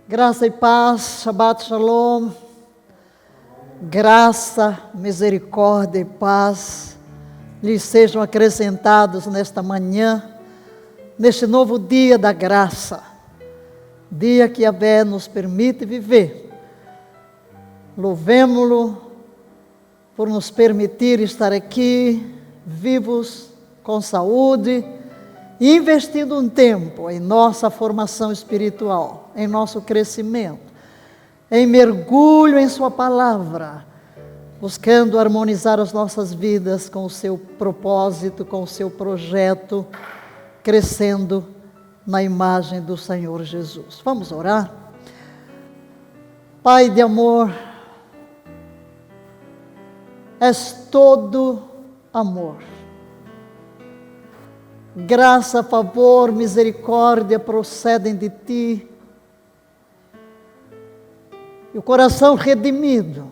Graça e paz, Shabbat Shalom, graça, misericórdia e paz lhes sejam acrescentados nesta manhã, neste novo dia da graça, dia que Yahvé nos permite viver. Louvemo-lo por nos permitir estar aqui, vivos, com saúde, e investindo um tempo em nossa formação espiritual, em nosso crescimento, em mergulho em sua palavra, buscando harmonizar as nossas vidas com o seu propósito, com o seu projeto, crescendo na imagem do Senhor Jesus. Vamos orar? Pai de amor, és todo amor. Graça, favor, misericórdia procedem de Ti. E o coração redimido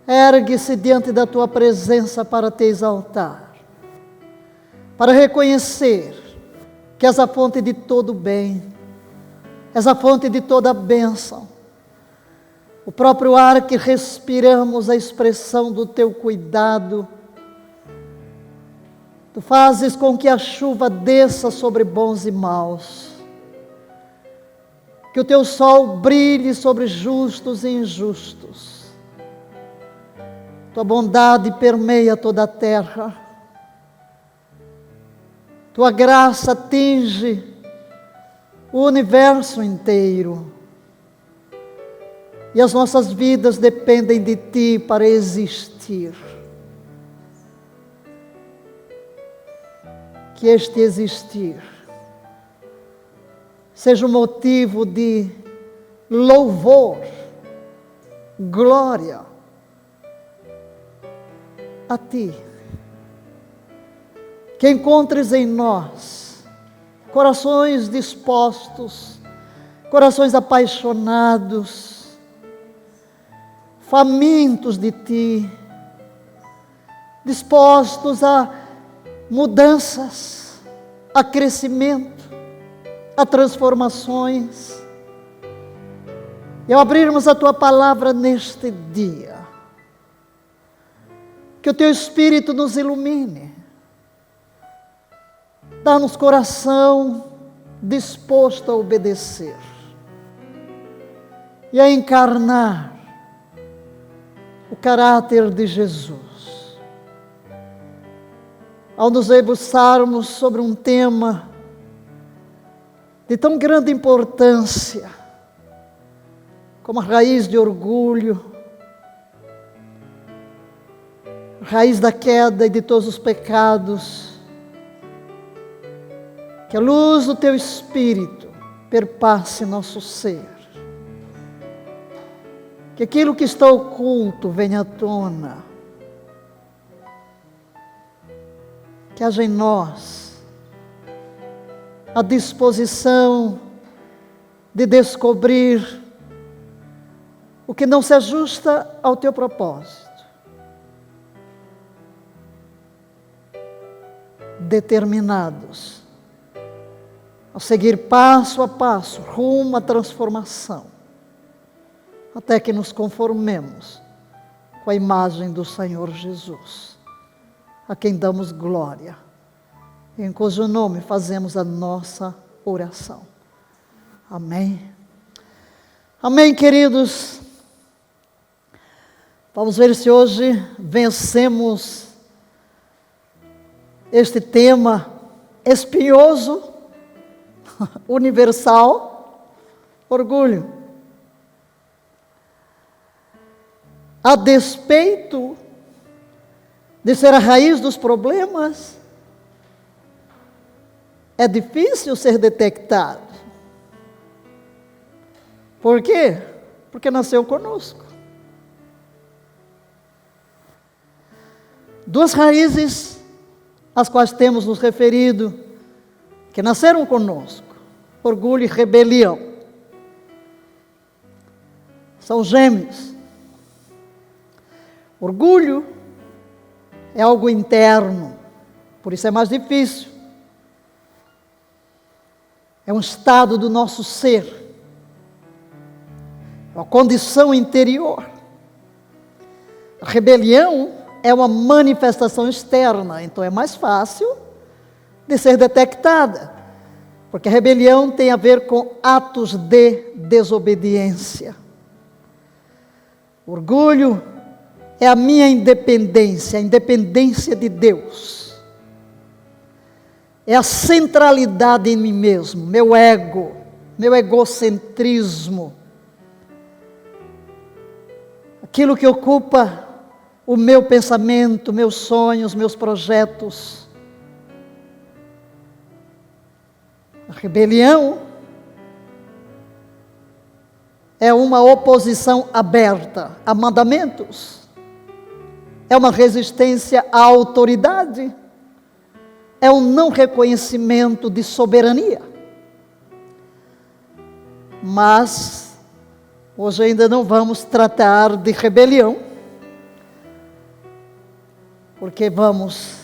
ergue-se diante da Tua presença para Te exaltar, para reconhecer que és a fonte de todo bem, és a fonte de toda bênção. O próprio ar que respiramos, a expressão do Teu cuidado. Tu fazes com que a chuva desça sobre bons e maus, que o Teu sol brilhe sobre justos e injustos. Tua bondade permeia toda a terra, Tua graça atinge o universo inteiro, e as nossas vidas dependem de Ti para existir. Que este existir seja um motivo de louvor, glória a Ti. Que encontres em nós corações dispostos, corações apaixonados, famintos de Ti, dispostos a mudanças, a crescimento, a transformações. E ao abrirmos a Tua palavra neste dia, que o Teu Espírito nos ilumine, dá-nos coração disposto a obedecer e a encarnar o caráter de Jesus. Ao nos debruçarmos sobre um tema de tão grande importância, como a raiz de orgulho, raiz da queda e de todos os pecados, que a luz do Teu Espírito perpasse nosso ser, que aquilo que está oculto venha à tona, que haja em nós a disposição de descobrir o que não se ajusta ao Teu propósito, determinados a seguir passo a passo rumo à transformação, até que nos conformemos com a imagem do Senhor Jesus, a quem damos glória, em cujo nome fazemos a nossa oração. Amém. Amém, queridos. Vamos ver se hoje vencemos este tema espinhoso, universal, orgulho. A despeito de ser a raiz dos problemas, é difícil ser detectado. Por quê? Porque nasceu conosco. Duas raízes às quais temos nos referido, que nasceram conosco: orgulho e rebelião. São gêmeos. Orgulho é algo interno, por isso é mais difícil. É um estado do nosso ser, uma condição interior. A rebelião é uma manifestação externa, então é mais fácil de ser detectada, porque a rebelião tem a ver com atos de desobediência. Orgulho é a minha independência, a independência de Deus. É a centralidade em mim mesmo, meu ego, meu egocentrismo. Aquilo que ocupa o meu pensamento, meus sonhos, meus projetos. A rebelião é uma oposição aberta a mandamentos, é uma resistência à autoridade, é um não reconhecimento de soberania. Mas hoje ainda não vamos tratar de rebelião, porque vamos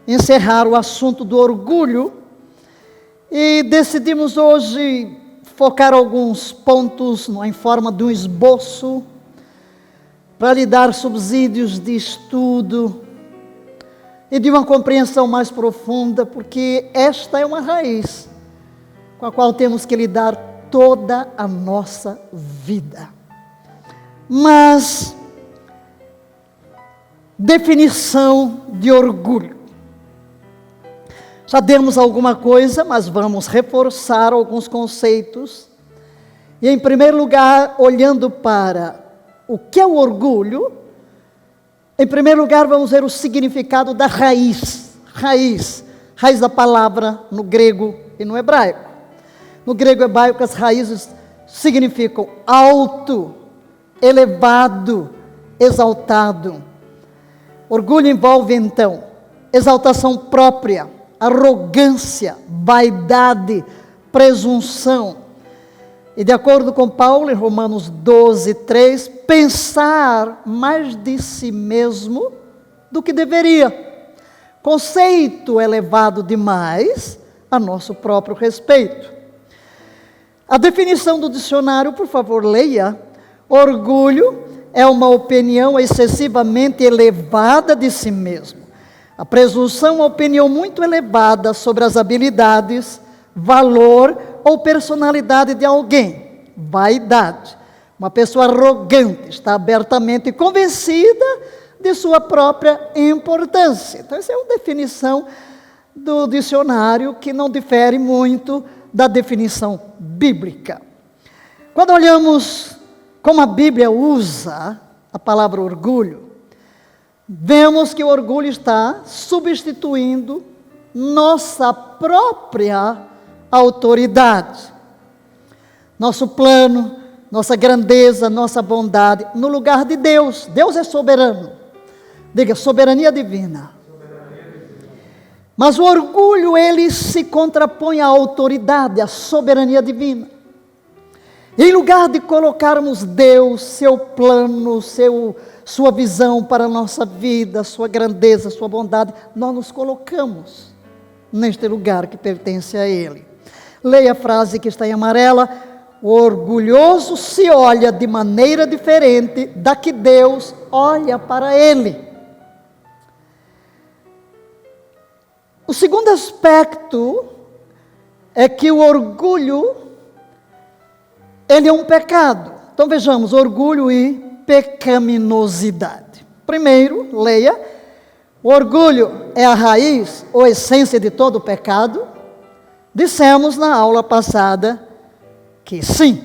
encerrar o assunto do orgulho e decidimos hoje focar alguns pontos em forma de um esboço para lhe dar subsídios de estudo e de uma compreensão mais profunda, porque esta é uma raiz com a qual temos que lidar toda a nossa vida. Mas, definição de orgulho. Já demos alguma coisa, mas vamos reforçar alguns conceitos. E, em primeiro lugar, olhando para o que é o orgulho, em primeiro lugar, vamos ver o significado da raiz. Raiz da palavra no grego e no hebraico. No grego e hebraico, as raízes significam alto, elevado, exaltado. Orgulho envolve, então, exaltação própria, arrogância, vaidade, presunção. E de acordo com Paulo, em Romanos 12:3, pensar mais de si mesmo do que deveria. Conceito elevado demais a nosso próprio respeito. A definição do dicionário, por favor, leia. Orgulho é uma opinião excessivamente elevada de si mesmo. A presunção é uma opinião muito elevada sobre as habilidades, valor ou personalidade de alguém. Vaidade. Uma pessoa arrogante está abertamente convencida de sua própria importância. Então, essa é uma definição do dicionário que não difere muito da definição bíblica. Quando olhamos como a Bíblia usa a palavra orgulho, vemos que o orgulho está substituindo nossa própria autoridade, nosso plano, nossa grandeza, nossa bondade, no lugar de Deus. Deus é soberano. Diga, soberania divina. Mas o orgulho, ele se contrapõe à autoridade, à soberania divina. Em lugar de colocarmos Deus, seu plano, sua visão para a nossa vida, sua grandeza, sua bondade, nós nos colocamos neste lugar que pertence a Ele. Leia a frase que está em amarela: o orgulhoso se olha de maneira diferente da que Deus olha para ele. O segundo aspecto é que o orgulho, ele é um pecado. Então vejamos, orgulho e pecaminosidade. Primeiro, leia, o orgulho é a raiz ou essência de todo pecado. Dissemos na aula passada que sim,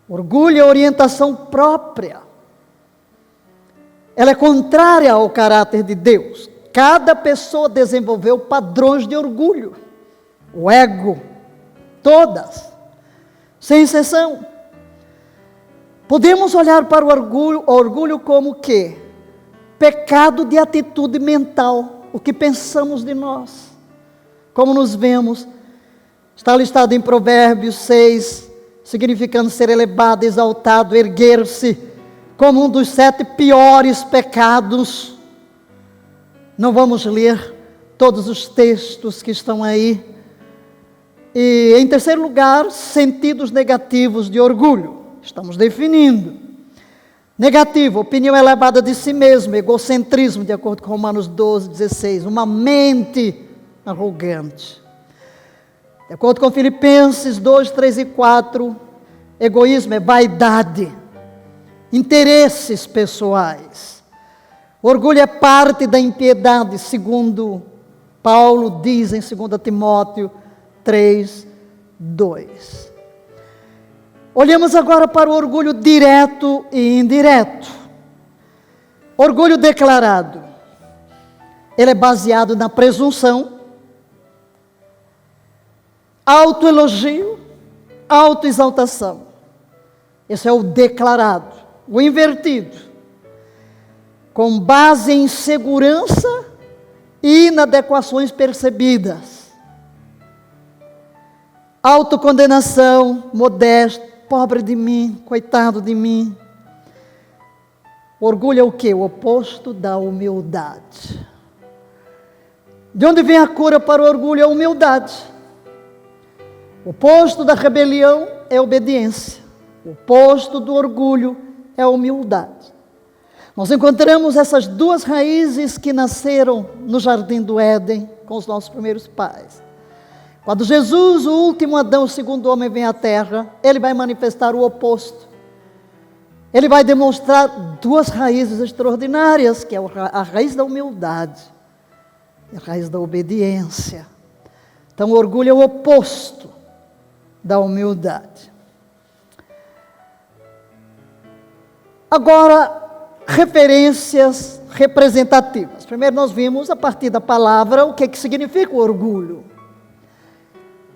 orgulho é orientação própria. Ela é contrária ao caráter de Deus. Cada pessoa desenvolveu padrões de orgulho. O ego, todas, sem exceção. Podemos olhar para o orgulho como o quê? Pecado de atitude mental, o que pensamos de nós, como nos vemos. Está listado em Provérbios 6, significando ser elevado, exaltado, erguer-se, como um dos 7 piores pecados. Não vamos ler todos os textos que estão aí. E, em terceiro lugar, sentidos negativos de orgulho. Estamos definindo. Negativo, opinião elevada de si mesmo, egocentrismo, de acordo com Romanos 12, 16. Uma mente arrogante. De acordo com Filipenses 2, 3 e 4, egoísmo é vaidade, interesses pessoais. Orgulho é parte da impiedade, segundo Paulo diz em 2 Timóteo 3, 2. Olhamos agora para o orgulho direto e indireto. Orgulho declarado. Ele é baseado na presunção, autoelogio, autoexaltação. Esse é o declarado. O invertido, com base em insegurança e inadequações percebidas. Autocondenação, modesto, pobre de mim, coitado de mim. Orgulho é o quê? O oposto da humildade. De onde vem a cura para o orgulho? É a humildade. O oposto da rebelião é a obediência. O oposto do orgulho é a humildade. Nós encontramos essas duas raízes que nasceram no jardim do Éden com os nossos primeiros pais. Quando Jesus, o último Adão, o segundo homem, vem à terra, ele vai manifestar o oposto. Ele vai demonstrar duas raízes extraordinárias, que é a raiz da humildade e a raiz da obediência. Então, o orgulho é o oposto da humildade. Agora, referências representativas. Primeiro nós vimos, a partir da palavra, o que significa o orgulho.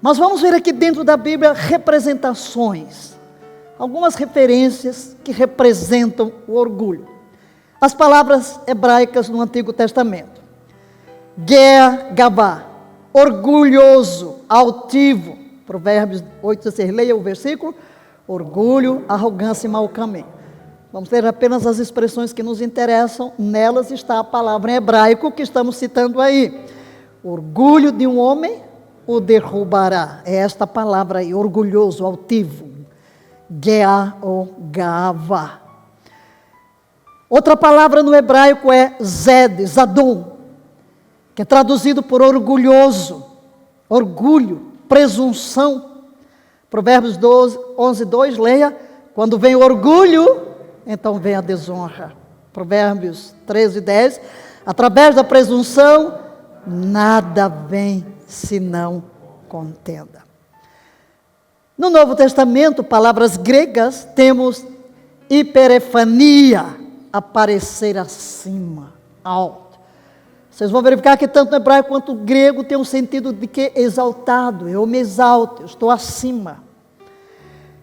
Mas vamos ver aqui dentro da Bíblia representações. Algumas referências que representam o orgulho. As palavras hebraicas no Antigo Testamento. Ger, Gavá, orgulhoso, altivo. Provérbios 8:16, leia o versículo. Orgulho, arrogância e mau caminho. Vamos ler apenas as expressões que nos interessam. Nelas está a palavra em hebraico que estamos citando aí. Orgulho de um homem o derrubará. É esta palavra aí, orgulhoso, altivo. Geá ou Gavá. Outra palavra no hebraico é Zed, Zadom, que é traduzido por orgulhoso, orgulho, presunção. Provérbios 11:2, leia. Quando vem o orgulho, então vem a desonra. Provérbios 13:10. Através da presunção, nada vem senão contenda. No Novo Testamento, palavras gregas, temos hiperefania, aparecer acima, alto. Vocês vão verificar que tanto no hebraico quanto no grego tem um sentido de que exaltado, eu me exalto, eu estou acima.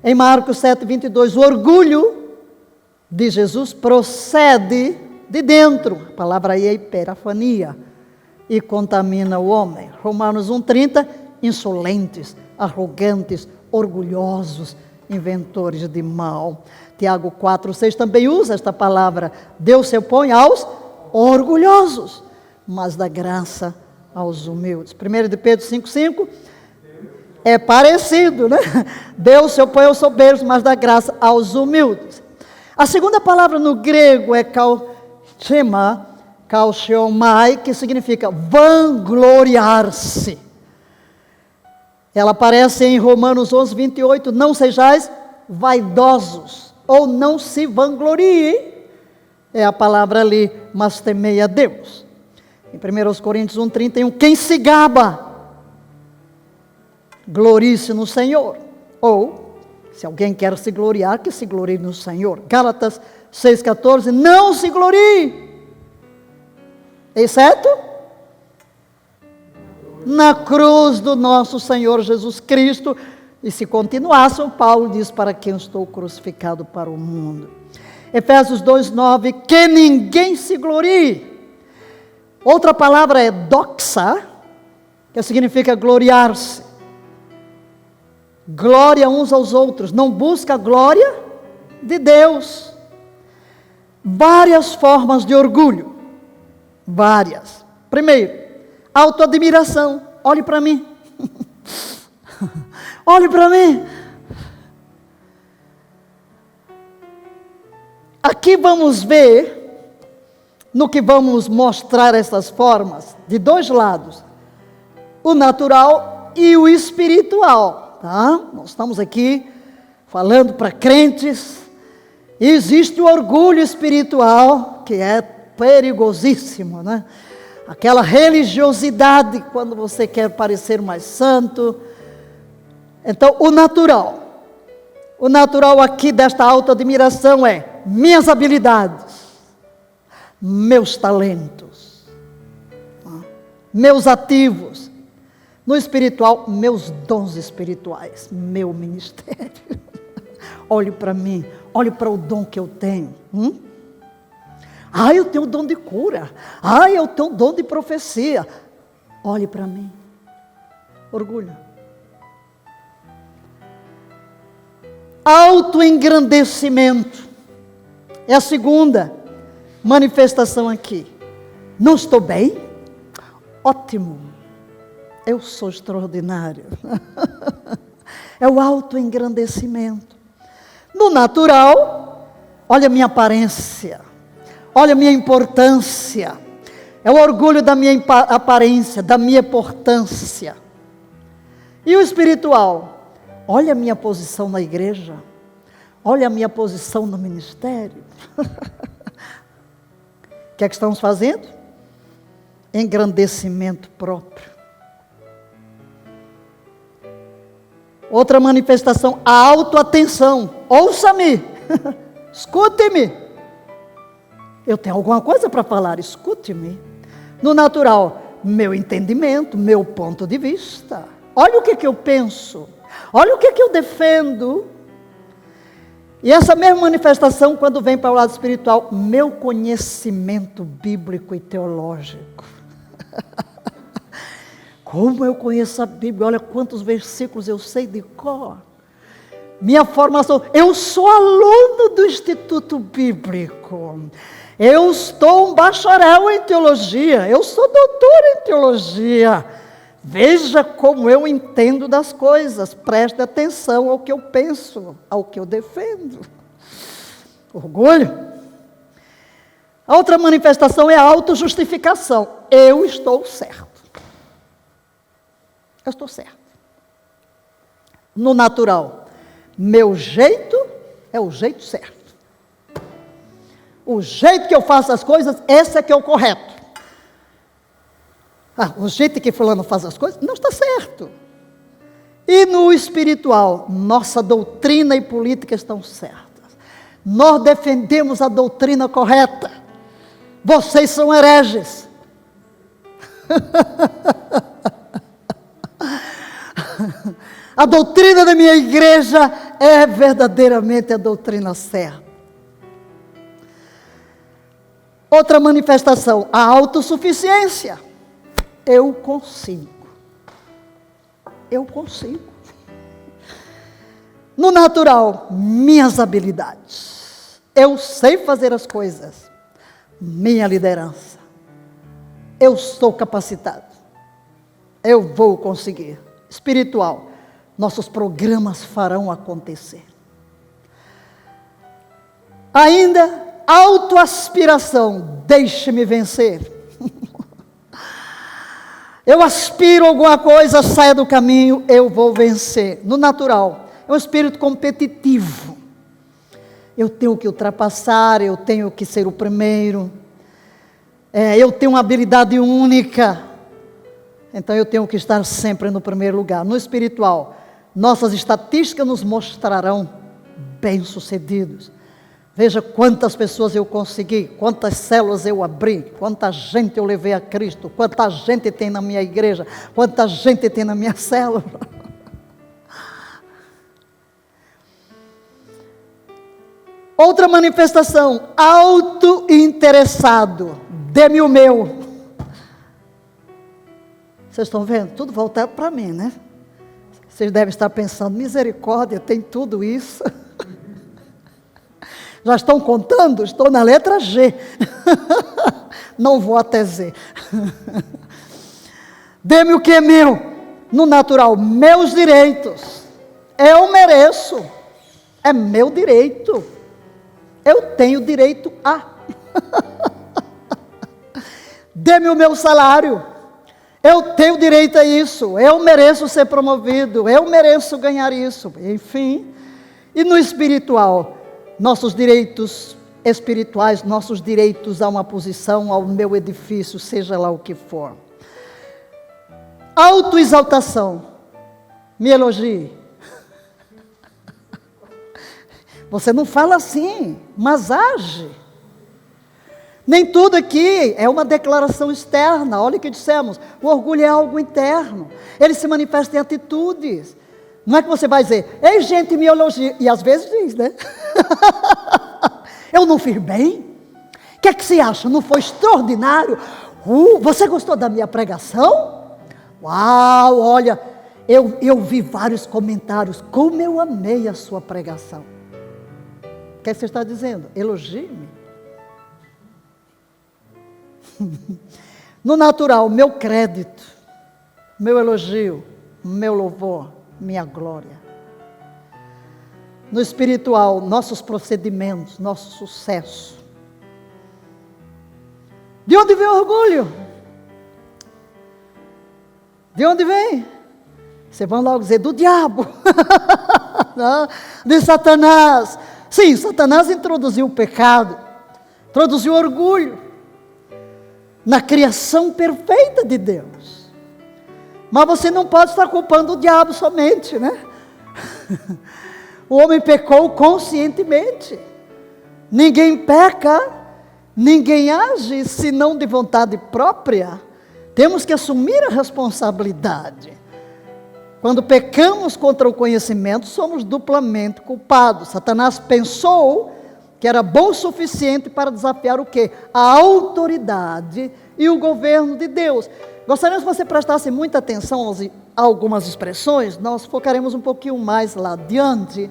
Em Marcos 7:22, o orgulho de Jesus procede de dentro, a palavra aí é hiperafania, e contamina o homem. Romanos 1:30, insolentes, arrogantes, orgulhosos, inventores de mal. Tiago 4:6 também usa esta palavra. Deus se opõe aos orgulhosos, mas dá graça aos humildes. 1 de Pedro 5:5 é parecido, né? Deus se opõe aos soberbos, mas dá graça aos humildes. A segunda palavra no grego é kalcheomai, que significa vangloriar-se. Ela aparece em Romanos 11:28, não sejais vaidosos, ou não se vanglorie, é a palavra ali, mas temei a Deus. Em 1 Coríntios 1:31, quem se gaba, glorie-se no Senhor, ou, se alguém quer se gloriar, que se glorie no Senhor. Gálatas 6:14, não se glorie, exceto na cruz do nosso Senhor Jesus Cristo. E se continuassem, Paulo diz, para quem estou crucificado para o mundo. Efésios 2:9, que ninguém se glorie. Outra palavra é doxa, que significa gloriar-se. Glória uns aos outros, não busca a glória de Deus. Várias formas de orgulho. Várias. Primeiro, autoadmiração. Olhe para mim. Olhe para mim. Aqui vamos ver, no que vamos mostrar essas formas, de dois lados, o natural e o espiritual, tá? Nós estamos aqui falando para crentes. Existe o orgulho espiritual, que é perigosíssimo, né? Aquela religiosidade, quando você quer parecer mais santo. Então, o natural aqui desta autoadmiração é minhas habilidades, meus talentos, meus ativos. No espiritual, meus dons espirituais, meu ministério. Olhe para mim, olhe para o dom que eu tenho. Eu tenho o dom de cura. Eu tenho o dom de profecia. Olhe para mim. Orgulho. Autoengrandecimento. É a segunda manifestação aqui. Não estou bem? Ótimo. Eu sou extraordinário. É o autoengrandecimento. No natural, olha a minha aparência. Olha a minha importância. É o orgulho da minha aparência, da minha importância. E o espiritual? Olha a minha posição na igreja. Olha a minha posição no ministério. O que é que estamos fazendo? Engrandecimento próprio. Outra manifestação, a autoatenção. Ouça-me. Escute-me. Eu tenho alguma coisa para falar, escute-me. No natural, meu entendimento, meu ponto de vista. Olha o que eu penso. Olha o que eu defendo. E essa mesma manifestação, quando vem para o lado espiritual, meu conhecimento bíblico e teológico. Como eu conheço a Bíblia, olha quantos versículos eu sei de cor. Minha formação, eu sou aluno do Instituto Bíblico. Eu estou um bacharel em teologia, eu sou doutor em teologia. Veja como eu entendo das coisas, preste atenção ao que eu penso, ao que eu defendo. Orgulho. A outra manifestação é a autojustificação. Eu estou certo. Eu estou certo. No natural, meu jeito é o jeito certo. O jeito que eu faço as coisas, esse é que é o correto. O jeito que fulano faz as coisas, não está certo. E no espiritual, nossa doutrina e política estão certas. Nós defendemos a doutrina correta. Vocês são hereges. A doutrina da minha igreja é verdadeiramente a doutrina certa. Outra manifestação, a autossuficiência. Eu consigo. Eu consigo. No natural, minhas habilidades. Eu sei fazer as coisas. Minha liderança. Eu sou capacitado. Eu vou conseguir. Espiritual, nossos programas farão acontecer. Ainda, autoaspiração, deixe-me vencer. Eu aspiro a alguma coisa, saia do caminho, eu vou vencer. No natural, é um espírito competitivo. Eu tenho que ultrapassar, eu tenho que ser o primeiro. Eu tenho uma habilidade única. Então eu tenho que estar sempre no primeiro lugar. No espiritual, nossas estatísticas nos mostrarão bem-sucedidos. Veja quantas pessoas eu consegui, quantas células eu abri, quanta gente eu levei a Cristo, quanta gente tem na minha igreja, quanta gente tem na minha célula. Outra manifestação, auto-interessado, dê-me o meu. Vocês estão vendo? Tudo voltado para mim, né? Vocês devem estar pensando, misericórdia, tem tudo isso. Já estão contando? Estou na letra G. Não vou até Z. Dê-me o que é meu. No natural, meus direitos. Eu mereço. É meu direito. Eu tenho direito a. Dê-me o meu salário. Eu tenho direito a isso. Eu mereço ser promovido. Eu mereço ganhar isso. Enfim. E no espiritual, nossos direitos espirituais, nossos direitos a uma posição, ao meu edifício, seja lá o que for. Autoexaltação. Me elogie. Você não fala assim, mas age. Nem tudo aqui é uma declaração externa. Olha o que dissemos. O orgulho é algo interno. Ele se manifesta em atitudes. Não é que você vai dizer, ei gente, me elogie. E às vezes diz, né? Eu não fiz bem? O que é que você acha? Não foi extraordinário? Você gostou da minha pregação? Uau, olha, eu vi vários comentários. Como eu amei a sua pregação. O que você está dizendo? Elogie-me. No natural, meu crédito, meu elogio, meu louvor, minha glória. No espiritual, nossos procedimentos, nosso sucesso. De onde vem o orgulho? De onde vem? Vocês vão logo dizer, do diabo. De Satanás. Sim, Satanás introduziu o pecado, introduziu o orgulho na criação perfeita de Deus. Mas você não pode estar culpando o diabo somente, né? O homem pecou conscientemente. Ninguém peca, ninguém age senão de vontade própria. Temos que assumir a responsabilidade. Quando pecamos contra o conhecimento, somos duplamente culpados. Satanás pensou que era bom o suficiente para desafiar o quê? A autoridade e o governo de Deus. Gostaríamos que você prestasse muita atenção a algumas expressões, nós focaremos um pouquinho mais lá adiante,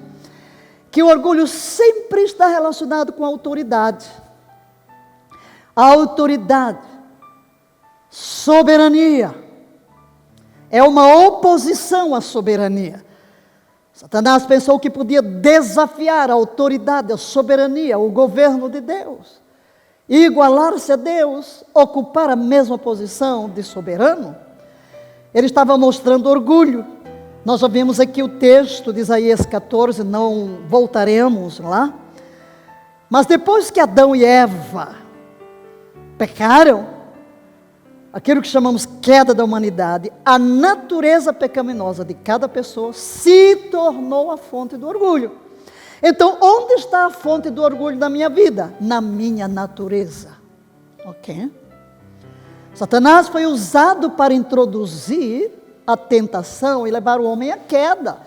que o orgulho sempre está relacionado com a autoridade. A autoridade, soberania, é uma oposição à soberania. Satanás pensou que podia desafiar a autoridade, a soberania, o governo de Deus, e igualar-se a Deus, ocupar a mesma posição de soberano. Ele estava mostrando orgulho. Nós já vimos aqui o texto de Isaías 14, não voltaremos lá. Mas depois que Adão e Eva pecaram, aquilo que chamamos queda da humanidade, a natureza pecaminosa de cada pessoa se tornou a fonte do orgulho. Então, onde está a fonte do orgulho da minha vida? Na minha natureza. Ok? Satanás foi usado para introduzir a tentação e levar o homem à queda.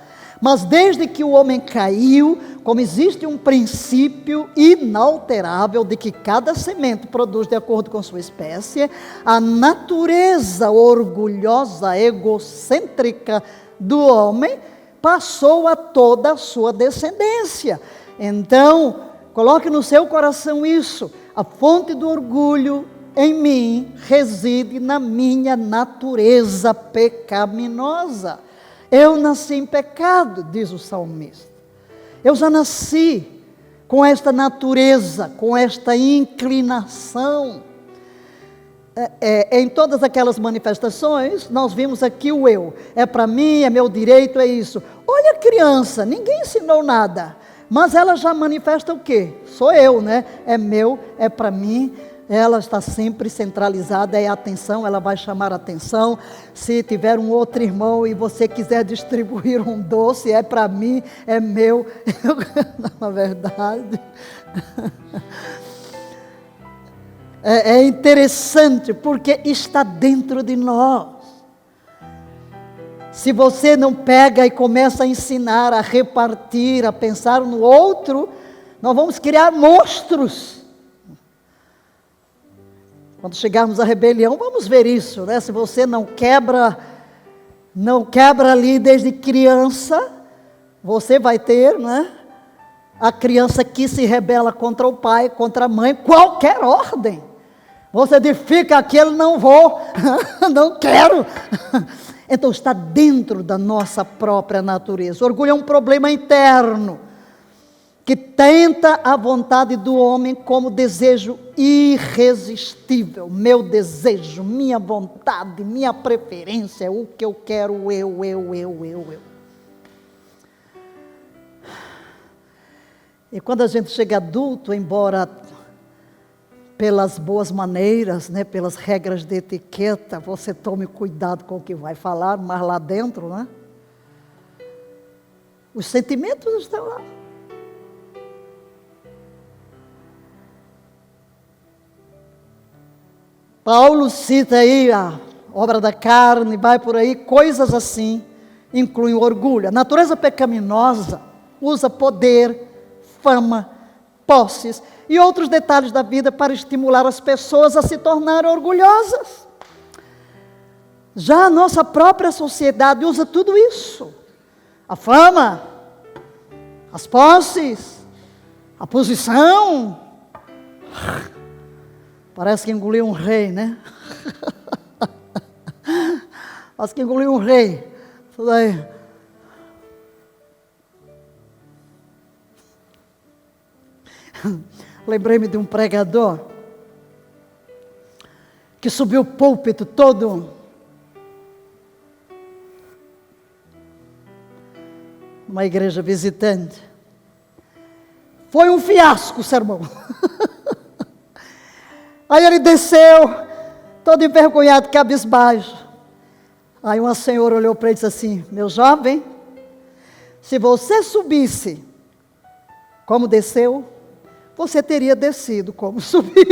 Mas desde que o homem caiu, como existe um princípio inalterável de que cada semente produz de acordo com sua espécie, a natureza orgulhosa, egocêntrica do homem passou a toda a sua descendência. Então, coloque no seu coração isso, a fonte do orgulho em mim reside na minha natureza pecaminosa. Eu nasci em pecado, diz o salmista. Eu já nasci com esta natureza, com esta inclinação. Em todas aquelas manifestações, nós vimos aqui o eu. É para mim, é meu direito, é isso. Olha a criança, ninguém ensinou nada. Mas ela já manifesta o quê? Sou eu, né? É meu, é para mim. Ela está sempre centralizada, é atenção, ela vai chamar atenção. Se tiver um outro irmão e você quiser distribuir um doce, é para mim, é meu. Na verdade, é interessante porque está dentro de nós. Se você não pega e começa a ensinar, a repartir, a pensar no outro, nós vamos criar monstros. Quando chegarmos à rebelião, vamos ver isso, né? Se você não quebra ali desde criança, você vai ter, né? A criança que se rebela contra o pai, contra a mãe, qualquer ordem. Você diz, fica aqui, eu não vou, não quero. Então está dentro da nossa própria natureza. O orgulho é um problema interno, que tenta a vontade do homem como desejo irresistível. Meu desejo, minha vontade, minha preferência, o que eu quero, eu. E quando a gente chega adulto, embora pelas boas maneiras, né, pelas regras de etiqueta, você tome cuidado com o que vai falar, mas lá dentro, né, os sentimentos estão lá. Paulo cita aí a obra da carne, vai por aí, coisas assim, incluem o orgulho. A natureza pecaminosa usa poder, fama, posses e outros detalhes da vida para estimular as pessoas a se tornarem orgulhosas. Já a nossa própria sociedade usa tudo isso. A fama, as posses, a posição. Parece que engoliu um rei, né? Parece que engoliu um rei. Isso daí. Lembrei-me de um pregador que subiu o púlpito todo numa igreja visitante. Foi um fiasco o sermão. Aí ele desceu, todo envergonhado, cabisbaixo. Aí uma senhora olhou para ele e disse assim: meu jovem, se você subisse como desceu, você teria descido como subiu.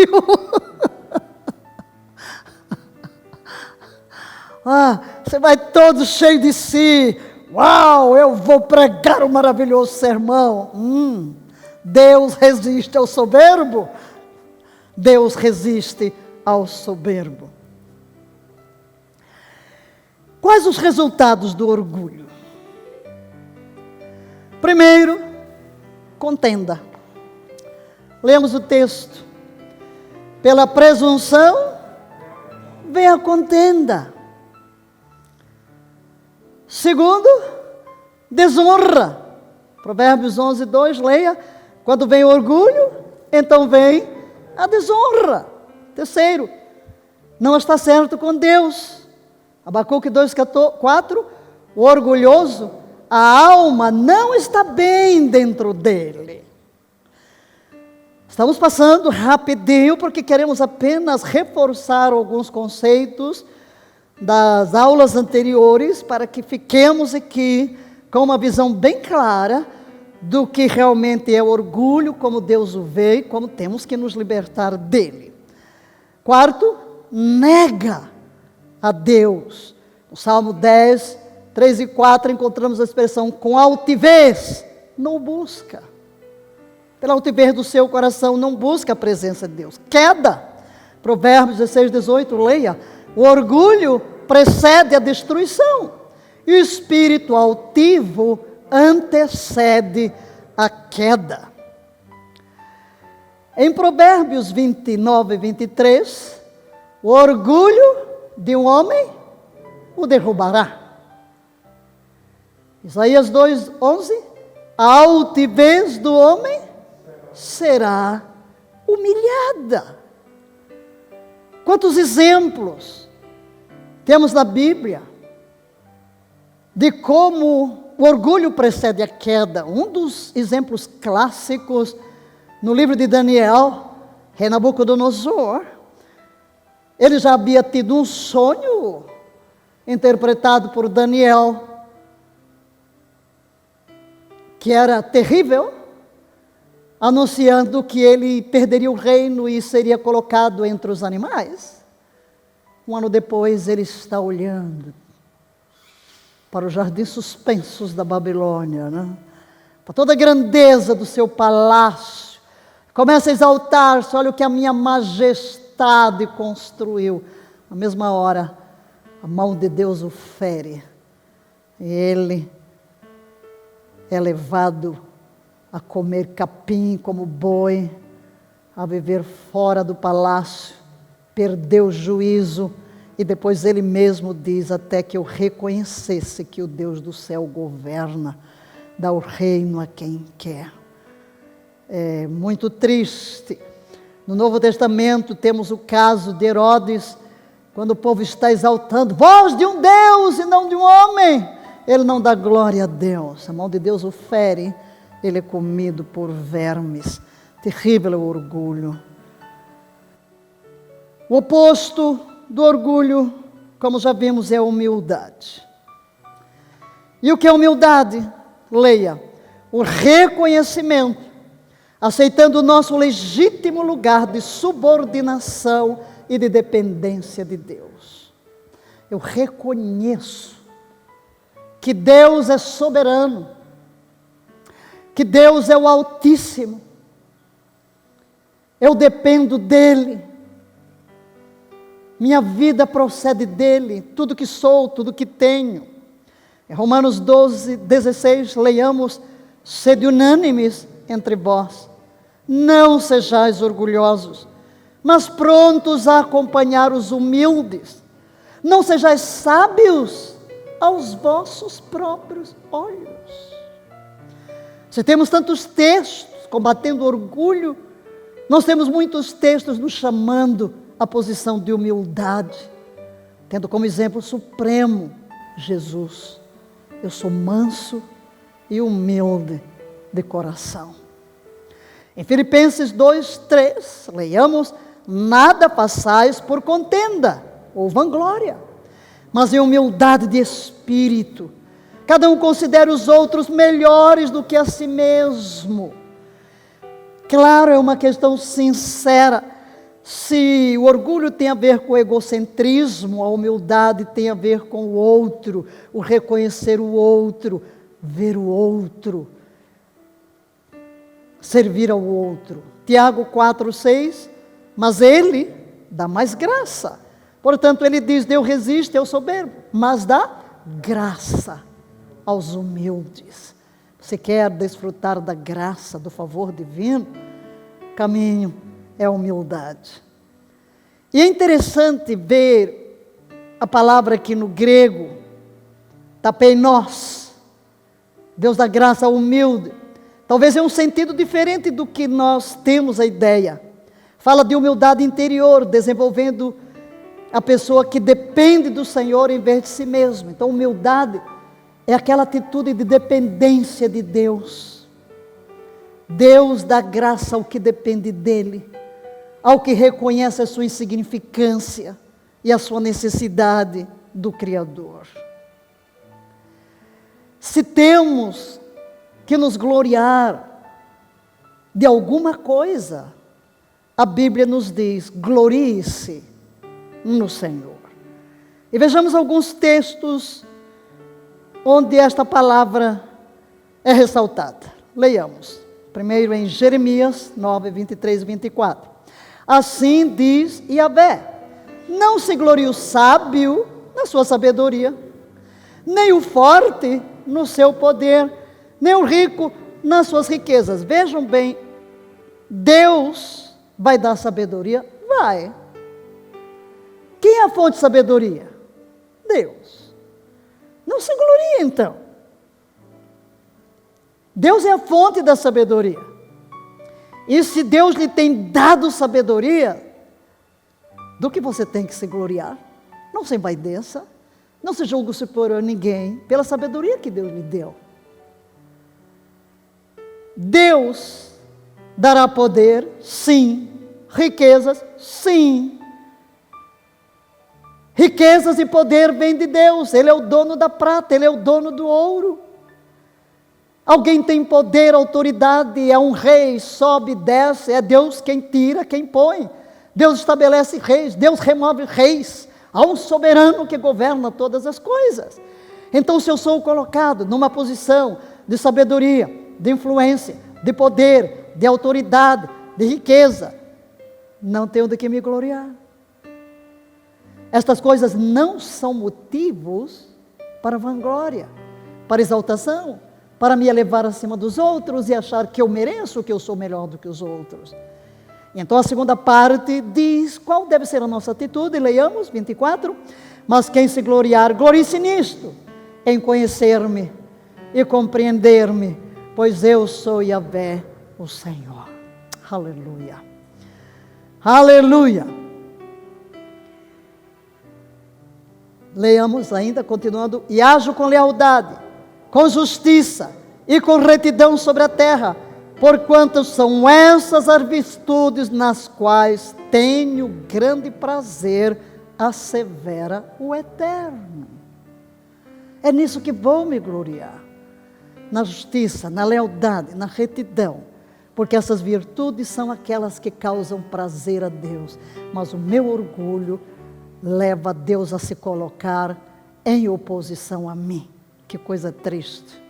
Você vai todo cheio de si. Uau, eu vou pregar um maravilhoso sermão. Deus resiste ao soberbo. Deus resiste ao soberbo. Quais os resultados do orgulho? Primeiro, contenda. Lemos o texto. Pela presunção, vem a contenda. Segundo, desonra. Provérbios 11:2, leia. Quando vem o orgulho, então vem a desonra. Terceiro, não está certo com Deus. Abacuque 2:4, o orgulhoso, a alma não está bem dentro dele. Estamos passando rapidinho porque queremos apenas reforçar alguns conceitos das aulas anteriores para que fiquemos aqui com uma visão bem clara do que realmente é o orgulho, como Deus o vê e como temos que nos libertar dele. Quarto, nega a Deus. No Salmo 10, 3 e 4 encontramos a expressão com altivez, não busca. Pela altivez do seu coração, não busca a presença de Deus. Queda. Provérbios 16, 18, leia. O orgulho precede a destruição. E o espírito altivo antecede a queda. Em Provérbios 29 e 23, o orgulho de um homem o derrubará. Isaías 2:11, a altivez do homem será humilhada. Quantos exemplos temos na Bíblia de como o orgulho precede a queda. Um dos exemplos clássicos no livro de Daniel, rei Nabucodonosor, ele já havia tido um sonho interpretado por Daniel, que era terrível, anunciando que ele perderia o reino e seria colocado entre os animais. Um ano depois ele está olhando para os jardins suspensos da Babilônia, né? Para toda a grandeza do seu palácio, começa a exaltar-se, olha o que a minha majestade construiu. Na mesma hora, a mão de Deus o fere, e ele é levado a comer capim como boi, a viver fora do palácio, perdeu o juízo, e depois ele mesmo diz, até que eu reconhecesse que o Deus do céu governa, dá o reino a quem quer. é muito triste. No Novo Testamento temos o caso de Herodes, quando o povo está exaltando, voz de um Deus e não de um homem, ele não dá glória a Deus, a mão de Deus o fere, ele é comido por vermes. Terrível é o orgulho. O oposto do orgulho, como já vimos, é a humildade. E o que é humildade? Leia: o reconhecimento, aceitando o nosso legítimo lugar de subordinação e de dependência de Deus. Eu reconheço que Deus é soberano, que Deus é o Altíssimo, eu dependo dEle, minha vida procede dEle, tudo que sou, tudo que tenho. Em Romanos 12, 16, leiamos: sede unânimes entre vós, não sejais orgulhosos, mas prontos a acompanhar os humildes, não sejais sábios aos vossos próprios olhos. Se temos tantos textos combatendo o orgulho, nós temos muitos textos nos chamando à posição de humildade, tendo como exemplo supremo Jesus. Eu sou manso e humilde de coração. Em Filipenses 2, 3, leiamos: nada façais por contenda ou vanglória, mas em humildade de espírito, cada um considere os outros melhores do que a si mesmo. Claro, é uma questão sincera. Se o orgulho tem a ver com o egocentrismo, a humildade tem a ver com o outro, o reconhecer o outro, ver o outro, servir ao outro. Tiago 4, 6, mas ele dá mais graça. Portanto, ele diz: Deus resiste ao soberbo, mas dá graça aos humildes. Você quer desfrutar da graça, do favor divino? Caminho é a humildade. E é interessante ver a palavra aqui no grego, tapeinos, Deus da graça humilde. Talvez é um sentido diferente do que nós temos a ideia. Fala de humildade interior, desenvolvendo a pessoa que depende do Senhor em vez de si mesmo. Então, humildade é aquela atitude de dependência de Deus. Deus dá graça ao que depende dEle, ao que reconhece a sua insignificância e a sua necessidade do Criador. Se temos que nos gloriar de alguma coisa, a Bíblia nos diz: glorie-se no Senhor. E vejamos alguns textos onde esta palavra é ressaltada. Leiamos. Primeiro em Jeremias 9, 23 e 24. Assim diz Yahvé: não se glorie o sábio na sua sabedoria, nem o forte no seu poder, nem o rico nas suas riquezas. Vejam bem, Deus vai dar sabedoria? Vai. Quem é a fonte de sabedoria? Deus. Não se glorie então. Deus é a fonte da sabedoria. E se Deus lhe tem dado sabedoria, do que você tem que se gloriar? Não se envaideça, não se julgue superior a ninguém, pela sabedoria que Deus lhe deu. Deus dará poder, sim. Riquezas, sim. Riquezas e poder vêm de Deus. Ele é o dono da prata, Ele é o dono do ouro. Alguém tem poder, autoridade, é um rei, sobe, desce, é Deus quem tira, quem põe. Deus estabelece reis, Deus remove reis. Há um soberano que governa todas as coisas. Então, se eu sou colocado numa posição de sabedoria, de influência, de poder, de autoridade, de riqueza, não tenho de que me gloriar. Estas coisas não são motivos para vanglória, para exaltação, para me elevar acima dos outros e achar que eu mereço, que eu sou melhor do que os outros. Então a segunda parte diz qual deve ser a nossa atitude. Leiamos 24. Mas quem se gloriar, glorie-se nisto, em conhecer-me e compreender-me, pois eu sou Yahvé, o Senhor. Aleluia. Aleluia. Leamos ainda, continuando. E ajo com lealdade, com justiça e com retidão sobre a terra, porquanto são essas as virtudes nas quais tenho grande prazer, assevera o Eterno. É nisso que vou me gloriar, na justiça, na lealdade, na retidão, porque essas virtudes são aquelas que causam prazer a Deus, mas o meu orgulho leva Deus a se colocar em oposição a mim. Que coisa triste.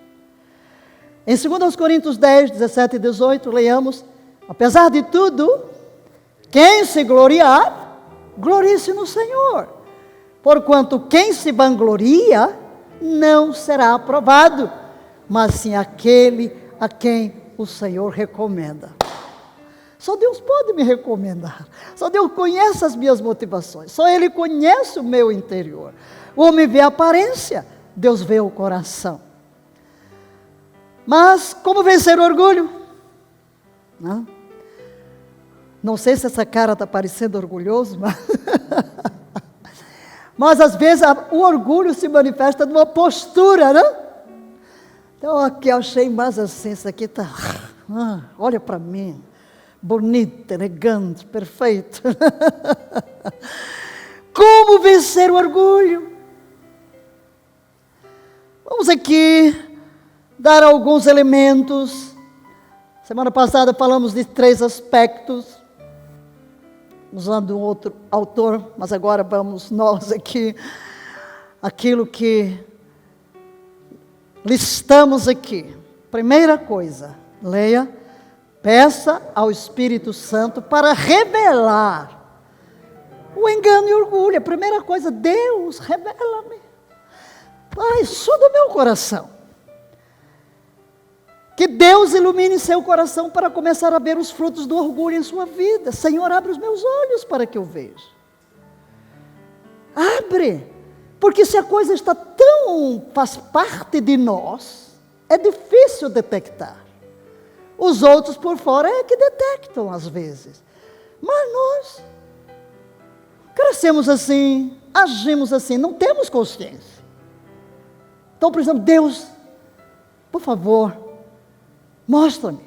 Em 2 Coríntios 10, 17 e 18, leamos: apesar de tudo, quem se gloriar, glorie-se no Senhor, porquanto quem se vangloria não será aprovado, mas sim aquele a quem o Senhor recomenda. Só Deus pode me recomendar, só Deus conhece as minhas motivações, só Ele conhece o meu interior. O homem vê a aparência, Deus vê o coração. Mas como vencer o orgulho? Não sei se essa cara está parecendo orgulhoso, mas às vezes o orgulho se manifesta numa postura, né? Então aqui eu achei mais assim, isso aqui está, olha para mim, bonito, elegante, perfeito. Como vencer o orgulho? Vamos aqui dar alguns elementos. Semana passada falamos de 3 aspectos, usando um outro autor, mas agora vamos nós aqui, aquilo que listamos aqui. Primeira coisa, leia: peça ao Espírito Santo para revelar o engano e o orgulho. A primeira coisa, Deus, revela-me. Pai, só do meu coração. Que Deus ilumine seu coração para começar a ver os frutos do orgulho em sua vida. Senhor, abre os meus olhos para que eu veja. Abre. Porque se a coisa está faz parte de nós, é difícil detectar. Os outros por fora é que detectam às vezes. Mas nós crescemos assim, agimos assim, não temos consciência. Então, por exemplo, Deus, por favor, mostra-me.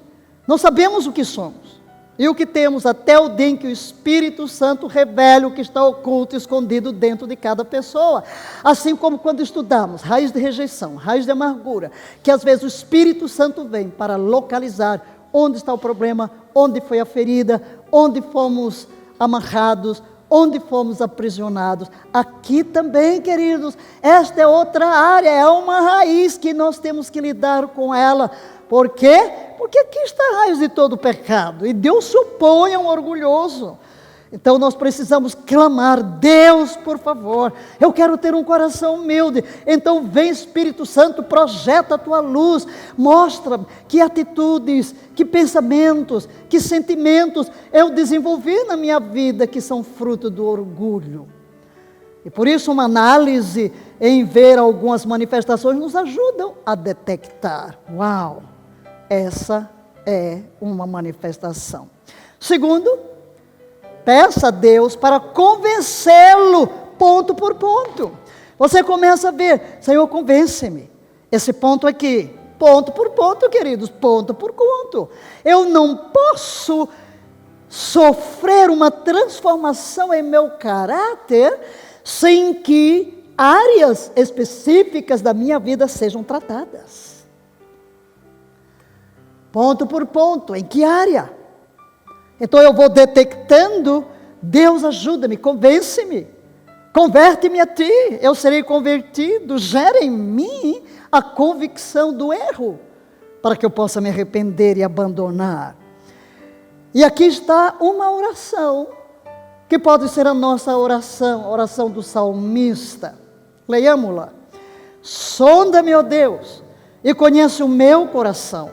Não sabemos o que somos e o que temos até o dia em que o Espírito Santo revele o que está oculto e escondido dentro de cada pessoa. Assim como quando estudamos raiz de rejeição, raiz de amargura, que às vezes o Espírito Santo vem para localizar onde está o problema, onde foi a ferida, onde fomos amarrados, onde fomos aprisionados. Aqui também, queridos, esta é outra área, é uma raiz que nós temos que lidar com ela. Por quê? Porque aqui está a raiz de todo o pecado, e Deus se opõe a um orgulhoso. Então nós precisamos clamar: Deus, por favor, eu quero ter um coração humilde. Então vem, Espírito Santo, projeta a tua luz, mostra que atitudes, que pensamentos, que sentimentos eu desenvolvi na minha vida que são fruto do orgulho. E por isso uma análise em ver algumas manifestações nos ajudam a detectar. Uau, essa é uma manifestação. Segundo, peça a Deus para convencê-lo, ponto por ponto. Você começa a ver: Senhor, convence-me. Esse ponto aqui, ponto por ponto, queridos, ponto por ponto. Eu não posso sofrer uma transformação em meu caráter sem que áreas específicas da minha vida sejam tratadas. Ponto por ponto, em que área? Então eu vou detectando: Deus, ajuda-me, convence-me, converte-me a ti, eu serei convertido, gera em mim a convicção do erro, para que eu possa me arrepender e abandonar. E aqui está uma oração, que pode ser a nossa oração, a oração do salmista. Leiamo-la: sonda-me, ó Deus, e conhece o meu coração,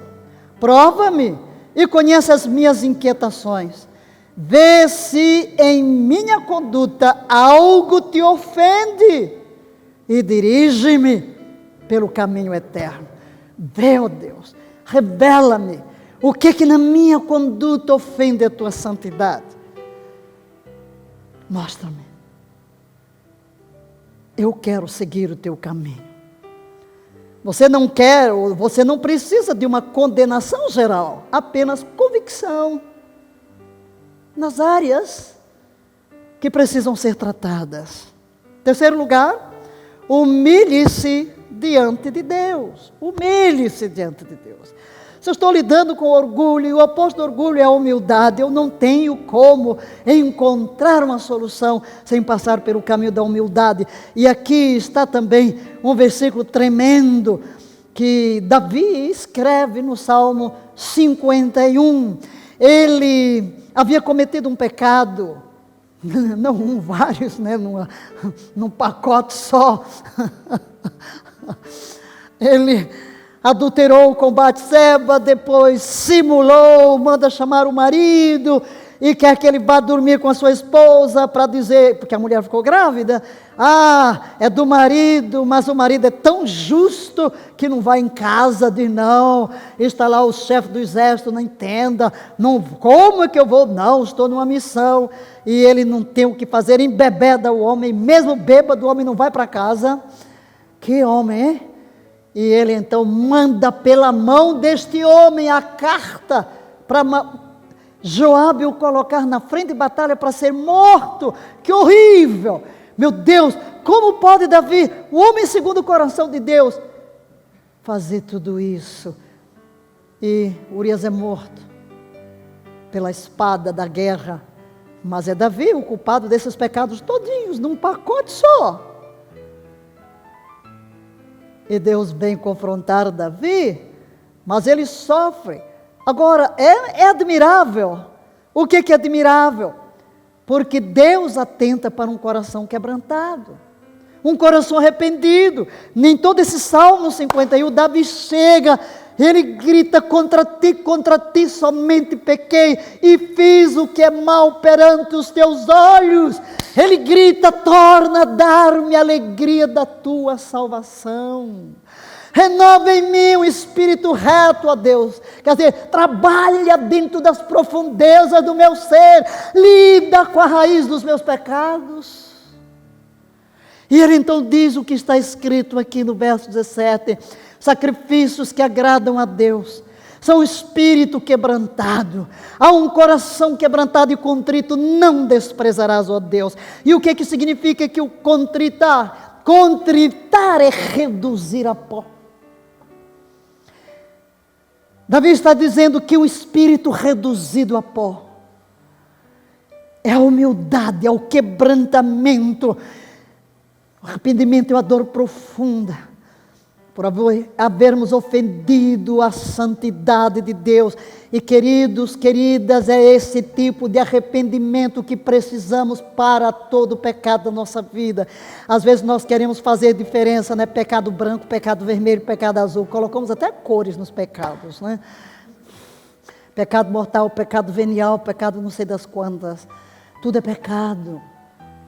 prova-me e conhece as minhas inquietações. Vê se em minha conduta algo te ofende e dirige-me pelo caminho eterno. Vê, ó Deus, revela-me O que na minha conduta ofende a tua santidade? Mostra-me. Eu quero seguir o teu caminho. Você não quer, ou você não precisa de uma condenação geral, apenas convicção nas áreas que precisam ser tratadas. Terceiro lugar, humilhe-se diante de Deus. Humilhe-se diante de Deus. Se eu estou lidando com orgulho, e o oposto do orgulho é a humildade, eu não tenho como encontrar uma solução sem passar pelo caminho da humildade. E aqui está também um versículo tremendo que Davi escreve no Salmo 51. Ele havia cometido um pecado, não vários, né, num pacote só. Ele adulterou com Batseba, depois simulou, manda chamar o marido e quer que ele vá dormir com a sua esposa para dizer, porque a mulher ficou grávida, é do marido, mas o marido é tão justo que não vai em casa, diz não, está lá o chefe do exército na tenda, não, como é que eu vou? Não, estou numa missão, e ele não tem o que fazer, embebeda o homem, mesmo bêbado o homem não vai para casa. Que homem, hein? E ele então manda pela mão deste homem a carta para Joabe o colocar na frente de batalha para ser morto. Que horrível! Meu Deus, como pode Davi, o homem segundo o coração de Deus, fazer tudo isso? E Urias é morto pela espada da guerra. Mas é Davi o culpado desses pecados todinhos, num pacote só. E Deus vem confrontar Davi, mas ele sofre. Agora, é admirável. O que é admirável? Porque Deus atenta para um coração quebrantado, um coração arrependido. Nem todo esse Salmo 51, Davi chega, ele grita: contra ti somente pequei, e fiz o que é mal perante os teus olhos. Ele grita: torna a dar-me a alegria da tua salvação. Renova em mim um espírito reto, ó Deus. Quer dizer, trabalha dentro das profundezas do meu ser, lida com a raiz dos meus pecados. E ele então diz o que está escrito aqui no verso 17: sacrifícios que agradam a Deus são o espírito quebrantado. Há um coração quebrantado e contrito não desprezarás, ó Deus. E o que significa que o contritar? Contritar é reduzir a pó. Davi está dizendo que o espírito reduzido a pó é a humildade, é o quebrantamento. O arrependimento é uma dor profunda por havermos ofendido a santidade de Deus. E queridos, queridas, é esse tipo de arrependimento que precisamos para todo o pecado da nossa vida. Às vezes nós queremos fazer diferença, né? Pecado branco, pecado vermelho, pecado azul. Colocamos até cores nos pecados, né? Pecado mortal, pecado venial, pecado não sei das quantas. Tudo é pecado.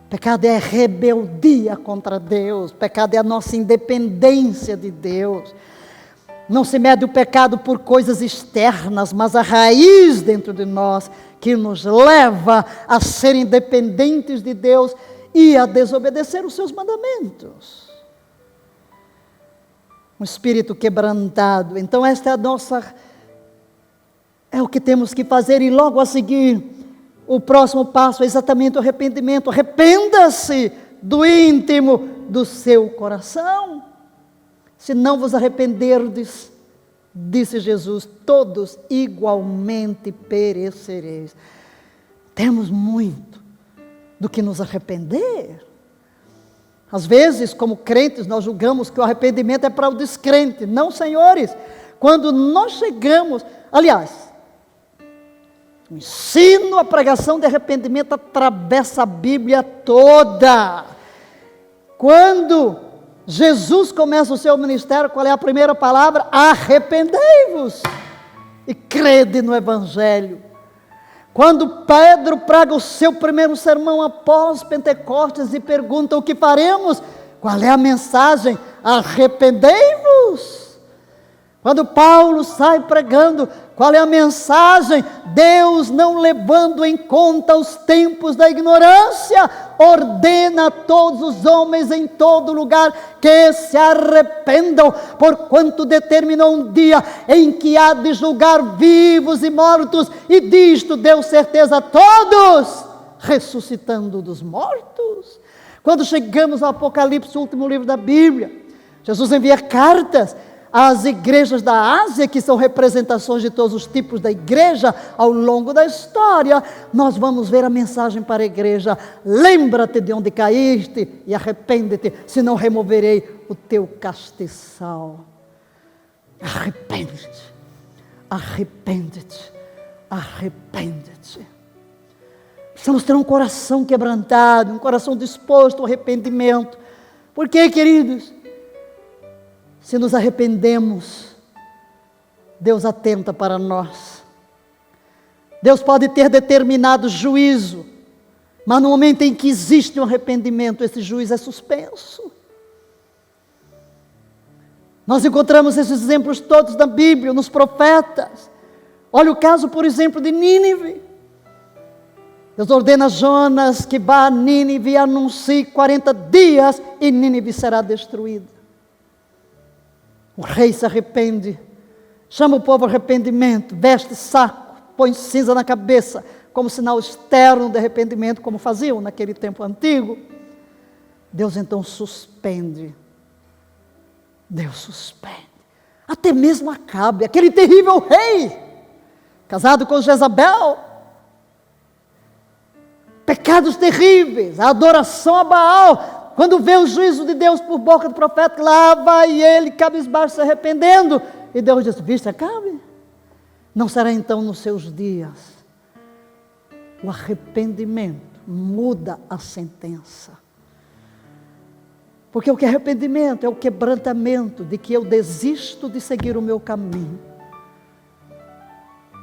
Pecado é rebeldia contra Deus. Pecado é a nossa independência de Deus. Não se mede o pecado por coisas externas, mas a raiz dentro de nós, que nos leva a ser independentes de Deus e a desobedecer os seus mandamentos. Um espírito quebrantado. Então esta é a nossa, é o que temos que fazer. E logo a seguir, o próximo passo é exatamente o arrependimento. Arrependa-se do íntimo do seu coração. Se não vos arrependerdes, disse Jesus, todos igualmente perecereis. Temos muito do que nos arrepender. Às vezes, como crentes, nós julgamos que o arrependimento é para o descrente. Não, senhores. Quando nós chegamos, aliás, o ensino, a pregação de arrependimento atravessa a Bíblia toda. Quando Jesus começa o seu ministério, qual é a primeira palavra? Arrependei-vos e crede no Evangelho. Quando Pedro prega o seu primeiro sermão após Pentecostes e pergunta o que faremos, qual é a mensagem? Arrependei-vos. Quando Paulo sai pregando, Qual é a mensagem? Deus, não levando em conta os tempos da ignorância, ordena a todos os homens em todo lugar que se arrependam, porquanto determinou um dia em que há de julgar vivos e mortos, e disto deu certeza a todos, ressuscitando dos mortos. Quando chegamos ao Apocalipse, o último livro da Bíblia, Jesus envia cartas às igrejas da Ásia, que são representações de todos os tipos da igreja ao longo da história. Nós vamos ver a mensagem para a igreja: lembra-te de onde caíste e arrepende-te, senão removerei o teu castiçal. Arrepende-te, arrepende-te, arrepende-te. Precisamos ter um coração quebrantado, um coração disposto ao arrependimento. Por quê, queridos? Se nos arrependemos, Deus atenta para nós. Deus pode ter determinado juízo, mas no momento em que existe um arrependimento, esse juízo é suspenso. Nós encontramos esses exemplos todos na Bíblia, nos profetas. Olha o caso, por exemplo, de Nínive. Deus ordena a Jonas que vá a Nínive e anuncie 40 dias e Nínive será destruída. O rei se arrepende, chama o povo ao arrependimento, veste saco, põe cinza na cabeça, como sinal externo de arrependimento, como faziam naquele tempo antigo. Deus então suspende. Deus suspende. Até mesmo Acabe, aquele terrível rei, casado com Jezabel, pecados terríveis, a adoração a Baal. Quando vê o juízo de Deus por boca do profeta, lá vai ele, cabisbaixo, se arrependendo. E Deus diz: viste, Acabe? Não será então nos seus dias. O arrependimento muda a sentença. Porque o que é arrependimento? É o quebrantamento de que eu desisto de seguir o meu caminho.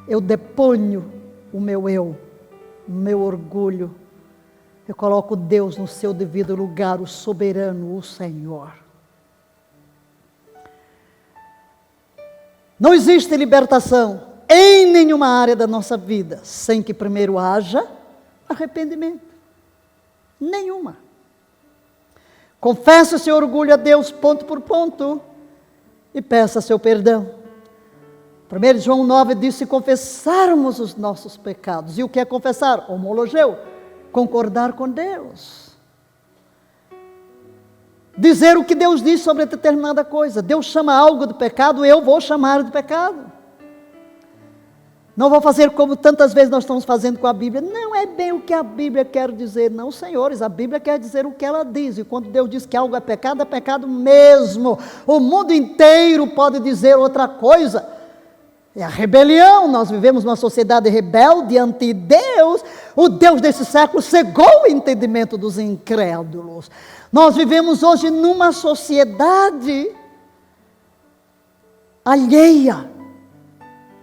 Eu deponho o meu eu, o meu orgulho. Eu coloco Deus no seu devido lugar, o soberano, o Senhor. Não existe libertação em nenhuma área da nossa vida sem que primeiro haja arrependimento. Nenhuma. Confesse o seu orgulho a Deus, ponto por ponto, e peça seu perdão. 1 João 9 diz: se confessarmos os nossos pecados. E o que é confessar? Homologeu. Concordar com Deus. Dizer o que Deus diz sobre determinada coisa. Deus chama algo de pecado, eu vou chamar de pecado. Não vou fazer como tantas vezes nós estamos fazendo com a Bíblia. Não é bem o que a Bíblia quer dizer, não, senhores. A Bíblia quer dizer o que ela diz. E quando Deus diz que algo é pecado mesmo. O mundo inteiro pode dizer outra coisa. É a rebelião. Nós vivemos numa sociedade rebelde ante Deus. O Deus desse século cegou o entendimento dos incrédulos. Nós vivemos hoje numa sociedade alheia.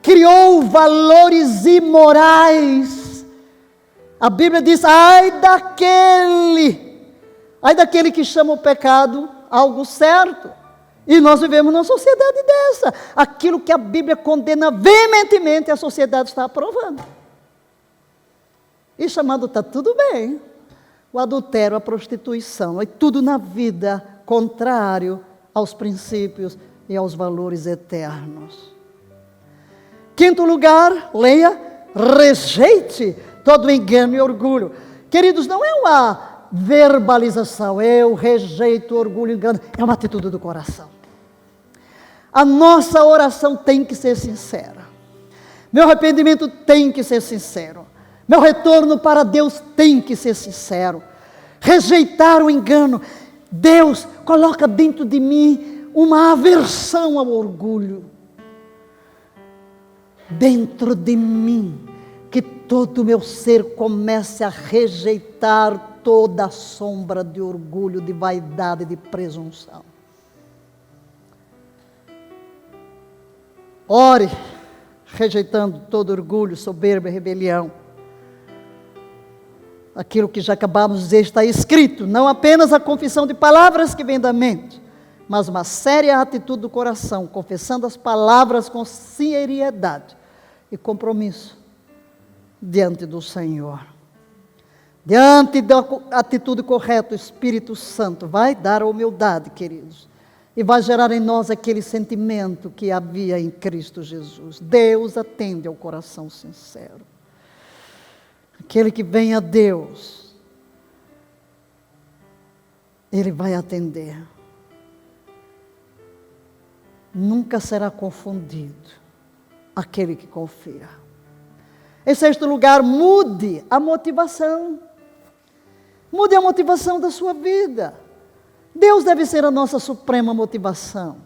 Criou valores imorais. A Bíblia diz: ai daquele que chama o pecado algo certo. E nós vivemos numa sociedade dessa. Aquilo que a Bíblia condena veementemente, a sociedade está aprovando. E chamando, está tudo bem. O adultério, a prostituição, é tudo na vida contrário aos princípios e aos valores eternos. Quinto lugar, leia: rejeite todo engano e orgulho. Queridos, não é uma verbalização, eu rejeito orgulho e engano, é uma atitude do coração. A nossa oração tem que ser sincera. Meu arrependimento tem que ser sincero. Meu retorno para Deus tem que ser sincero. Rejeitar o engano. Deus coloca dentro de mim uma aversão ao orgulho. Dentro de mim, que todo o meu ser comece a rejeitar toda a sombra de orgulho, de vaidade, de presunção. Ore, rejeitando todo orgulho, soberba e rebelião. Aquilo que já acabamos de dizer está escrito, não apenas a confissão de palavras que vem da mente, mas uma séria atitude do coração, confessando as palavras com seriedade, e compromisso diante do Senhor. Diante da atitude correta, o Espírito Santo vai dar a humildade, queridos, e vai gerar em nós aquele sentimento que havia em Cristo Jesus. Deus atende ao coração sincero. Aquele que vem a Deus, Ele vai atender. Nunca será confundido aquele que confia. Em sexto lugar, mude a motivação. Mude a motivação da sua vida. Deus deve ser a nossa suprema motivação.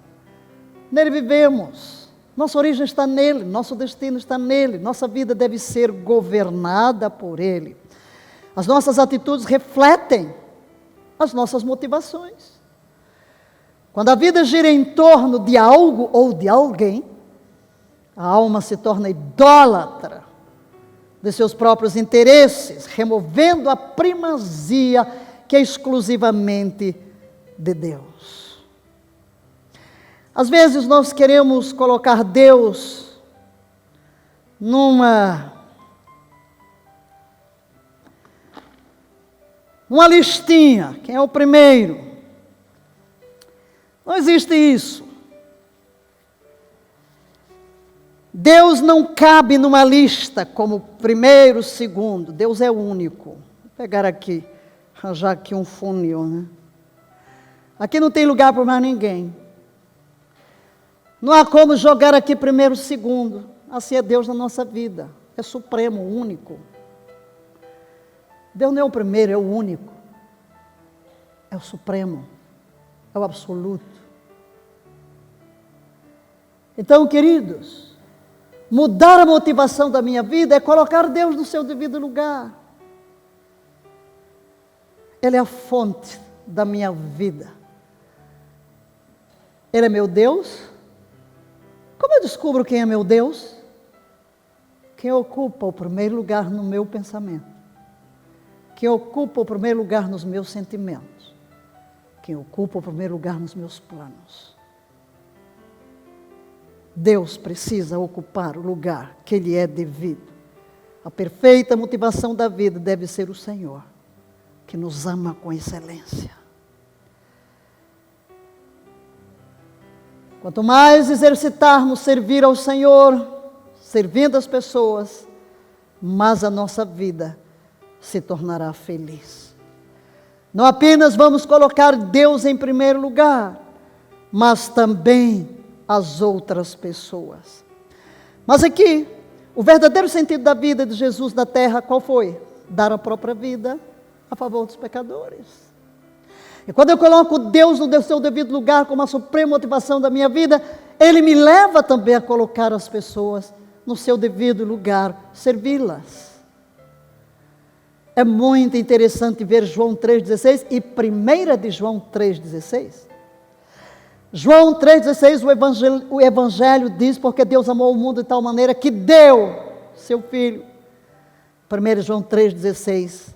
Nele vivemos. Nossa origem está nele, nosso destino está nele. Nossa vida deve ser governada por Ele. As nossas atitudes refletem as nossas motivações. Quando a vida gira em torno de algo ou de alguém, a alma se torna idólatra de seus próprios interesses, removendo a primazia que é exclusivamente de Deus. Às vezes nós queremos colocar Deus numa listinha. Quem é o primeiro? Não existe isso. Deus não cabe numa lista como primeiro, segundo. Deus é único. Vou pegar aqui, arranjar aqui um funil, né? Aqui não tem lugar para mais ninguém. Não há como jogar aqui primeiro, segundo. Assim é Deus na nossa vida. É supremo, único. Deus não é o primeiro, é o único. É o supremo. É o absoluto. Então, queridos, mudar a motivação da minha vida é colocar Deus no seu devido lugar. Ele é a fonte da minha vida. Ele é meu Deus. Como eu descubro quem é meu Deus? Quem ocupa o primeiro lugar no meu pensamento. Quem ocupa o primeiro lugar nos meus sentimentos. Quem ocupa o primeiro lugar nos meus planos. Deus precisa ocupar o lugar que lhe é devido. A perfeita motivação da vida deve ser o Senhor, que nos ama com excelência. Quanto mais exercitarmos servir ao Senhor, servindo as pessoas, mais a nossa vida se tornará feliz. Não apenas vamos colocar Deus em primeiro lugar, mas também as outras pessoas. Mas aqui, o verdadeiro sentido da vida de Jesus na terra, qual foi? Dar a própria vida a favor dos pecadores. E quando eu coloco Deus no seu devido lugar como a suprema motivação da minha vida, Ele me leva também a colocar as pessoas no seu devido lugar, servi-las. É muito interessante ver João 3,16 e 1 de João 3,16. João 3,16, o Evangelho diz, porque Deus amou o mundo de tal maneira que deu seu Filho. 1 João 3,16,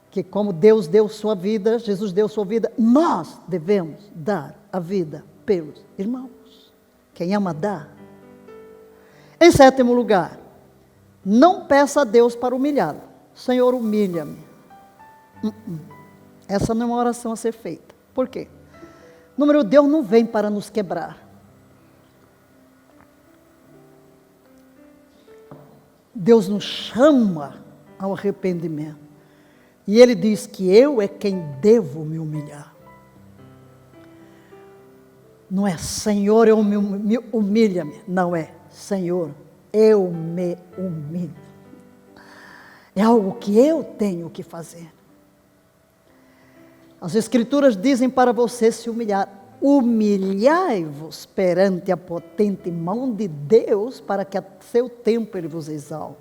que como Deus deu sua vida, Jesus deu sua vida, nós devemos dar a vida pelos irmãos. Quem ama dá. Em sétimo lugar, não peça a Deus para humilhá-lo. Senhor, humilha-me. Essa não é uma oração a ser feita. Por quê? Número, Deus não vem para nos quebrar. Deus nos chama ao arrependimento. E Ele diz que eu é quem devo me humilhar. Não é, Senhor, humilha-me. Não é, Senhor, eu me humilho. É algo que eu tenho que fazer. As Escrituras dizem para você se humilhar. Humilhai-vos perante a potente mão de Deus, para que a seu tempo Ele vos exalte.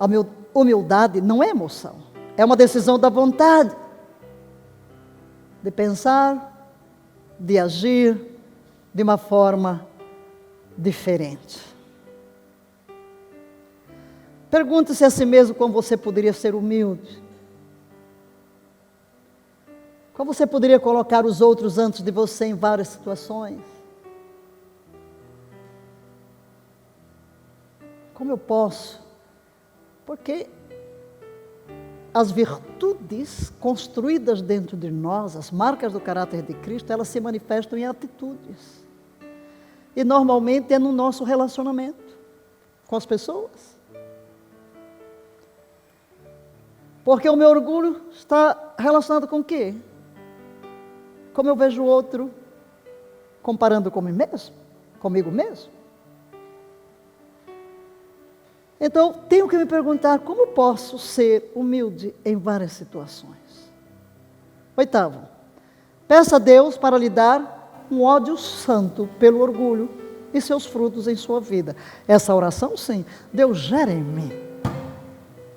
A humildade não é emoção, é uma decisão da vontade. De pensar, de agir de uma forma diferente. Pergunte-se a si mesmo como você poderia ser humilde. Como você poderia colocar os outros antes de você em várias situações? Como eu posso? Porque as virtudes construídas dentro de nós, as marcas do caráter de Cristo, elas se manifestam em atitudes. E normalmente é no nosso relacionamento com as pessoas. Porque o meu orgulho está relacionado com o quê? Como eu vejo o outro comparando comigo mesmo. Então, tenho que me perguntar como posso ser humilde em várias situações. 8º, peça a Deus para lhe dar um ódio santo pelo orgulho e seus frutos em sua vida. Essa oração, sim, Deus gera em mim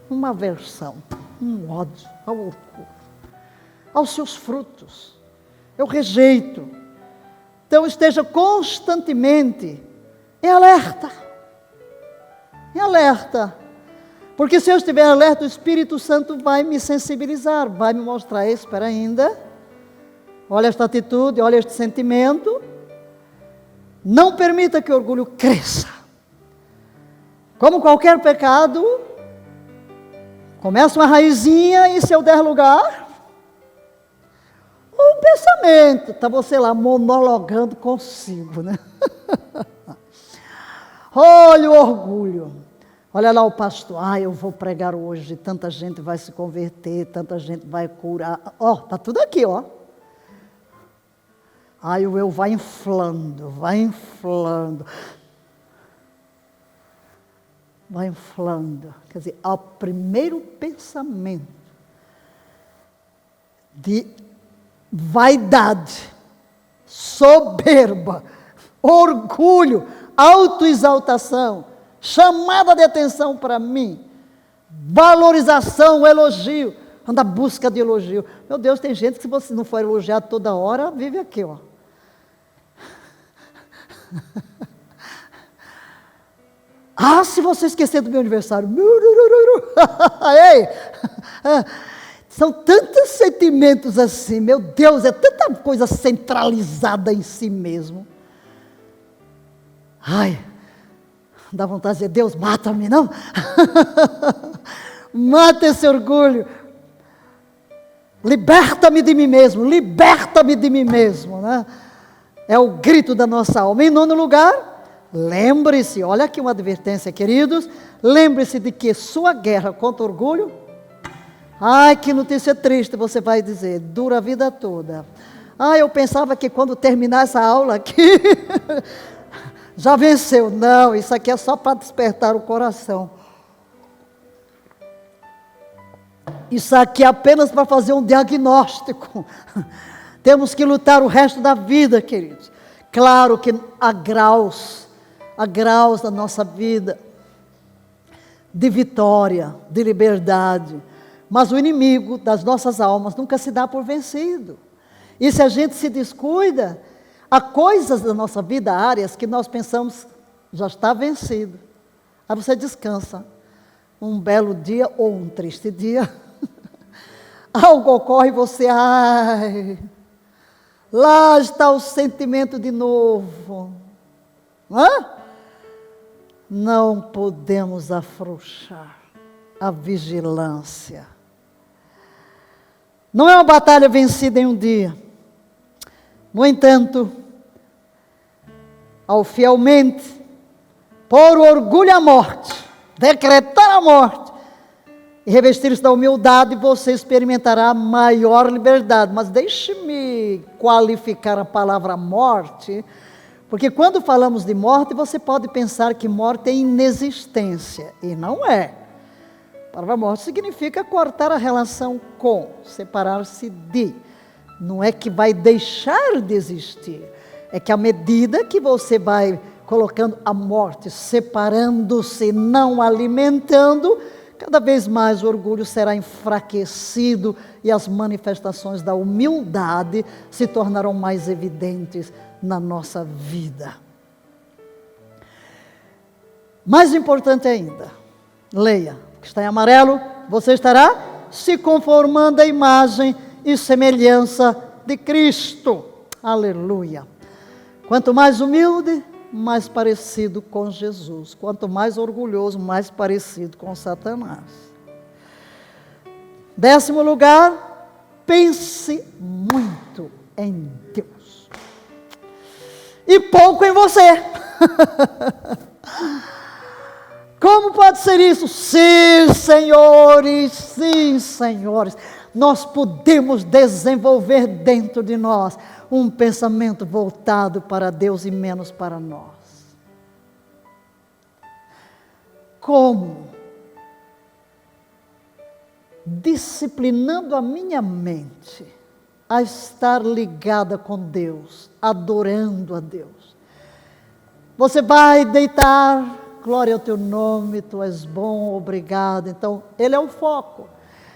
uma aversão, um ódio ao orgulho, aos seus frutos. Eu rejeito. Então esteja constantemente em alerta. Em alerta. Porque se eu estiver alerta, o Espírito Santo vai me sensibilizar, vai me mostrar, espera ainda, olha esta atitude, olha este sentimento. Não permita que o orgulho cresça. Como qualquer pecado, começa uma raizinha e se eu der lugar, um pensamento, está você lá monologando consigo, né? Olha o orgulho, olha lá o pastor, eu vou pregar hoje, tanta gente vai se converter, tanta gente vai curar, está tudo aqui, ó. Aí o eu vai inflando, vai inflando. Vai inflando. Quer dizer, ao primeiro pensamento de vaidade, soberba, orgulho, autoexaltação, chamada de atenção para mim, valorização, elogio, anda à busca de elogio. Meu Deus, tem gente que se você não for elogiado toda hora, vive aqui, ó. Se você esquecer do meu aniversário, ei, são tantos sentimentos assim, meu Deus, é tanta coisa centralizada em si mesmo. Dá vontade de dizer, Deus, mata-me, não? Mata esse orgulho. Liberta-me de mim mesmo, liberta-me de mim mesmo, né? É o grito da nossa alma. Em 9º lugar, lembre-se, olha aqui uma advertência, queridos, lembre-se de que sua guerra contra o orgulho, que notícia triste, você vai dizer, dura a vida toda. Eu pensava que quando terminar essa aula aqui, já venceu. Não, isso aqui é só para despertar o coração. Isso aqui é apenas para fazer um diagnóstico. Temos que lutar o resto da vida, queridos. Claro que há graus da nossa vida de vitória, de liberdade. Mas o inimigo das nossas almas nunca se dá por vencido. E se a gente se descuida, há coisas da nossa vida, áreas que nós pensamos já está vencido. Aí você descansa. Um belo dia ou um triste dia, algo ocorre e você, lá está o sentimento de novo. Não podemos afrouxar a vigilância. Não é uma batalha vencida em um dia. No entanto, ao fielmente pôr o orgulho à morte, decretar a morte, e revestir-se da humildade, você experimentará maior liberdade. Mas deixe-me qualificar a palavra morte, porque quando falamos de morte, você pode pensar que morte é inexistência, e não é. A palavra morte significa cortar a relação com, separar-se de. Não é que vai deixar de existir, é que à medida que você vai colocando a morte, separando-se, não alimentando, cada vez mais o orgulho será enfraquecido e as manifestações da humildade se tornarão mais evidentes na nossa vida. Mais importante ainda, leia, que está em amarelo, você estará se conformando à imagem e semelhança de Cristo. Aleluia. Quanto mais humilde, mais parecido com Jesus. Quanto mais orgulhoso, mais parecido com Satanás. 10º lugar, pense muito em Deus. E pouco em você. Como pode ser isso? Sim, senhores, nós podemos desenvolver dentro de nós um pensamento voltado para Deus e menos para nós. Como? Disciplinando a minha mente a estar ligada com Deus, adorando a Deus. Você vai deitar, glória ao teu nome, tu és bom, obrigado. Então, ele é o foco.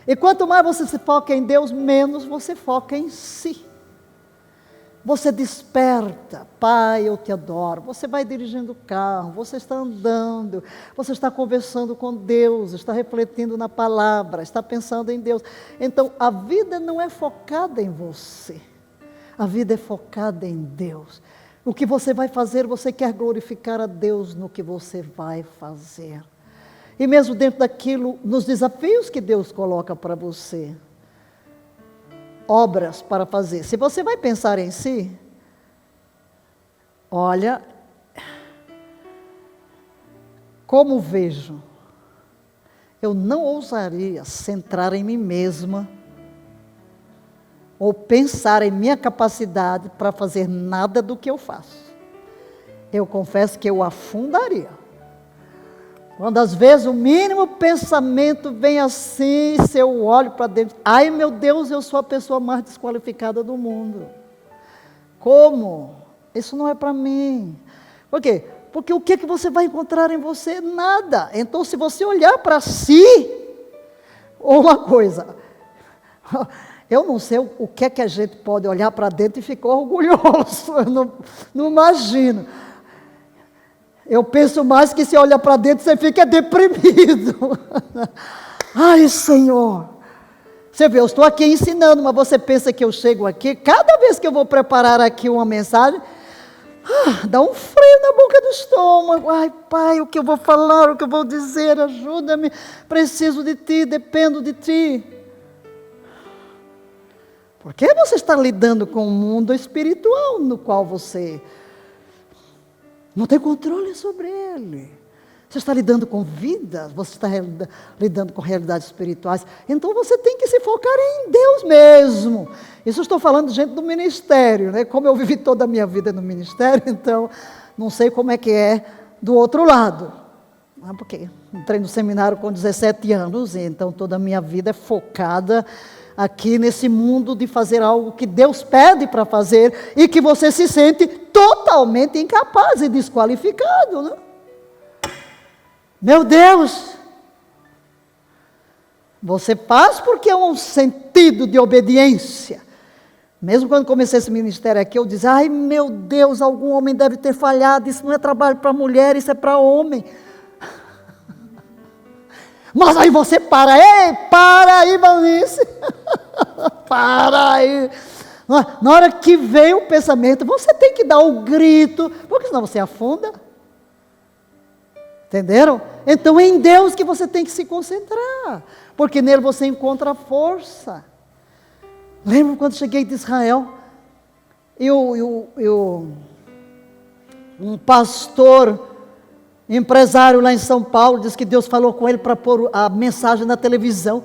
E quanto mais você se foca em Deus, menos você foca em si. Você desperta, Pai, eu te adoro. Você vai dirigindo o carro, você está andando, você está conversando com Deus, está refletindo na palavra, está pensando em Deus. Então, a vida não é focada em você. A vida é focada em Deus. O que você vai fazer, você quer glorificar a Deus no que você vai fazer. E mesmo dentro daquilo, nos desafios que Deus coloca para você, obras para fazer. Se você vai pensar em si, olha, como vejo, eu não ousaria centrar em mim mesma, ou pensar em minha capacidade para fazer nada do que eu faço. Eu confesso que eu afundaria. Quando às vezes o mínimo pensamento vem assim, se eu olho para dentro, ai meu Deus, eu sou a pessoa mais desqualificada do mundo. Como? Isso não é para mim. Por quê? Porque o que você vai encontrar em você? Nada. Então se você olhar para si, uma coisa, eu não sei o que é que a gente pode olhar para dentro e ficar orgulhoso, eu não imagino. Eu penso mais que se olha para dentro você fica deprimido. Ai, Senhor. Você vê, eu estou aqui ensinando, mas você pensa que eu chego aqui, cada vez que eu vou preparar aqui uma mensagem, dá um frio na boca do estômago. Ai, Pai, o que eu vou falar, o que eu vou dizer, ajuda-me, preciso de Ti, dependo de Ti. Porque você está lidando com um mundo espiritual no qual você não tem controle sobre ele. Você está lidando com vidas, você está lidando com realidades espirituais. Então você tem que se focar em Deus mesmo. Isso eu estou falando de gente do ministério, né? Como eu vivi toda a minha vida no ministério, então não sei como é que é do outro lado. Porque entrei no seminário com 17 anos, então toda a minha vida é focada aqui nesse mundo de fazer algo que Deus pede para fazer e que você se sente totalmente incapaz e desqualificado, né? Meu Deus! Você faz porque é um sentido de obediência. Mesmo quando comecei esse ministério aqui, eu dizia, ai meu Deus, algum homem deve ter falhado, isso não é trabalho para mulher, isso é para homem. Mas aí você para, ei, para aí, Valnice. Para aí. Na hora que vem o pensamento, você tem que dar o grito, porque senão você afunda. Entenderam? Então é em Deus que você tem que se concentrar, porque nele você encontra a força. Lembro quando cheguei de Israel, um pastor, empresário lá em São Paulo, disse que Deus falou com ele para pôr a mensagem na televisão,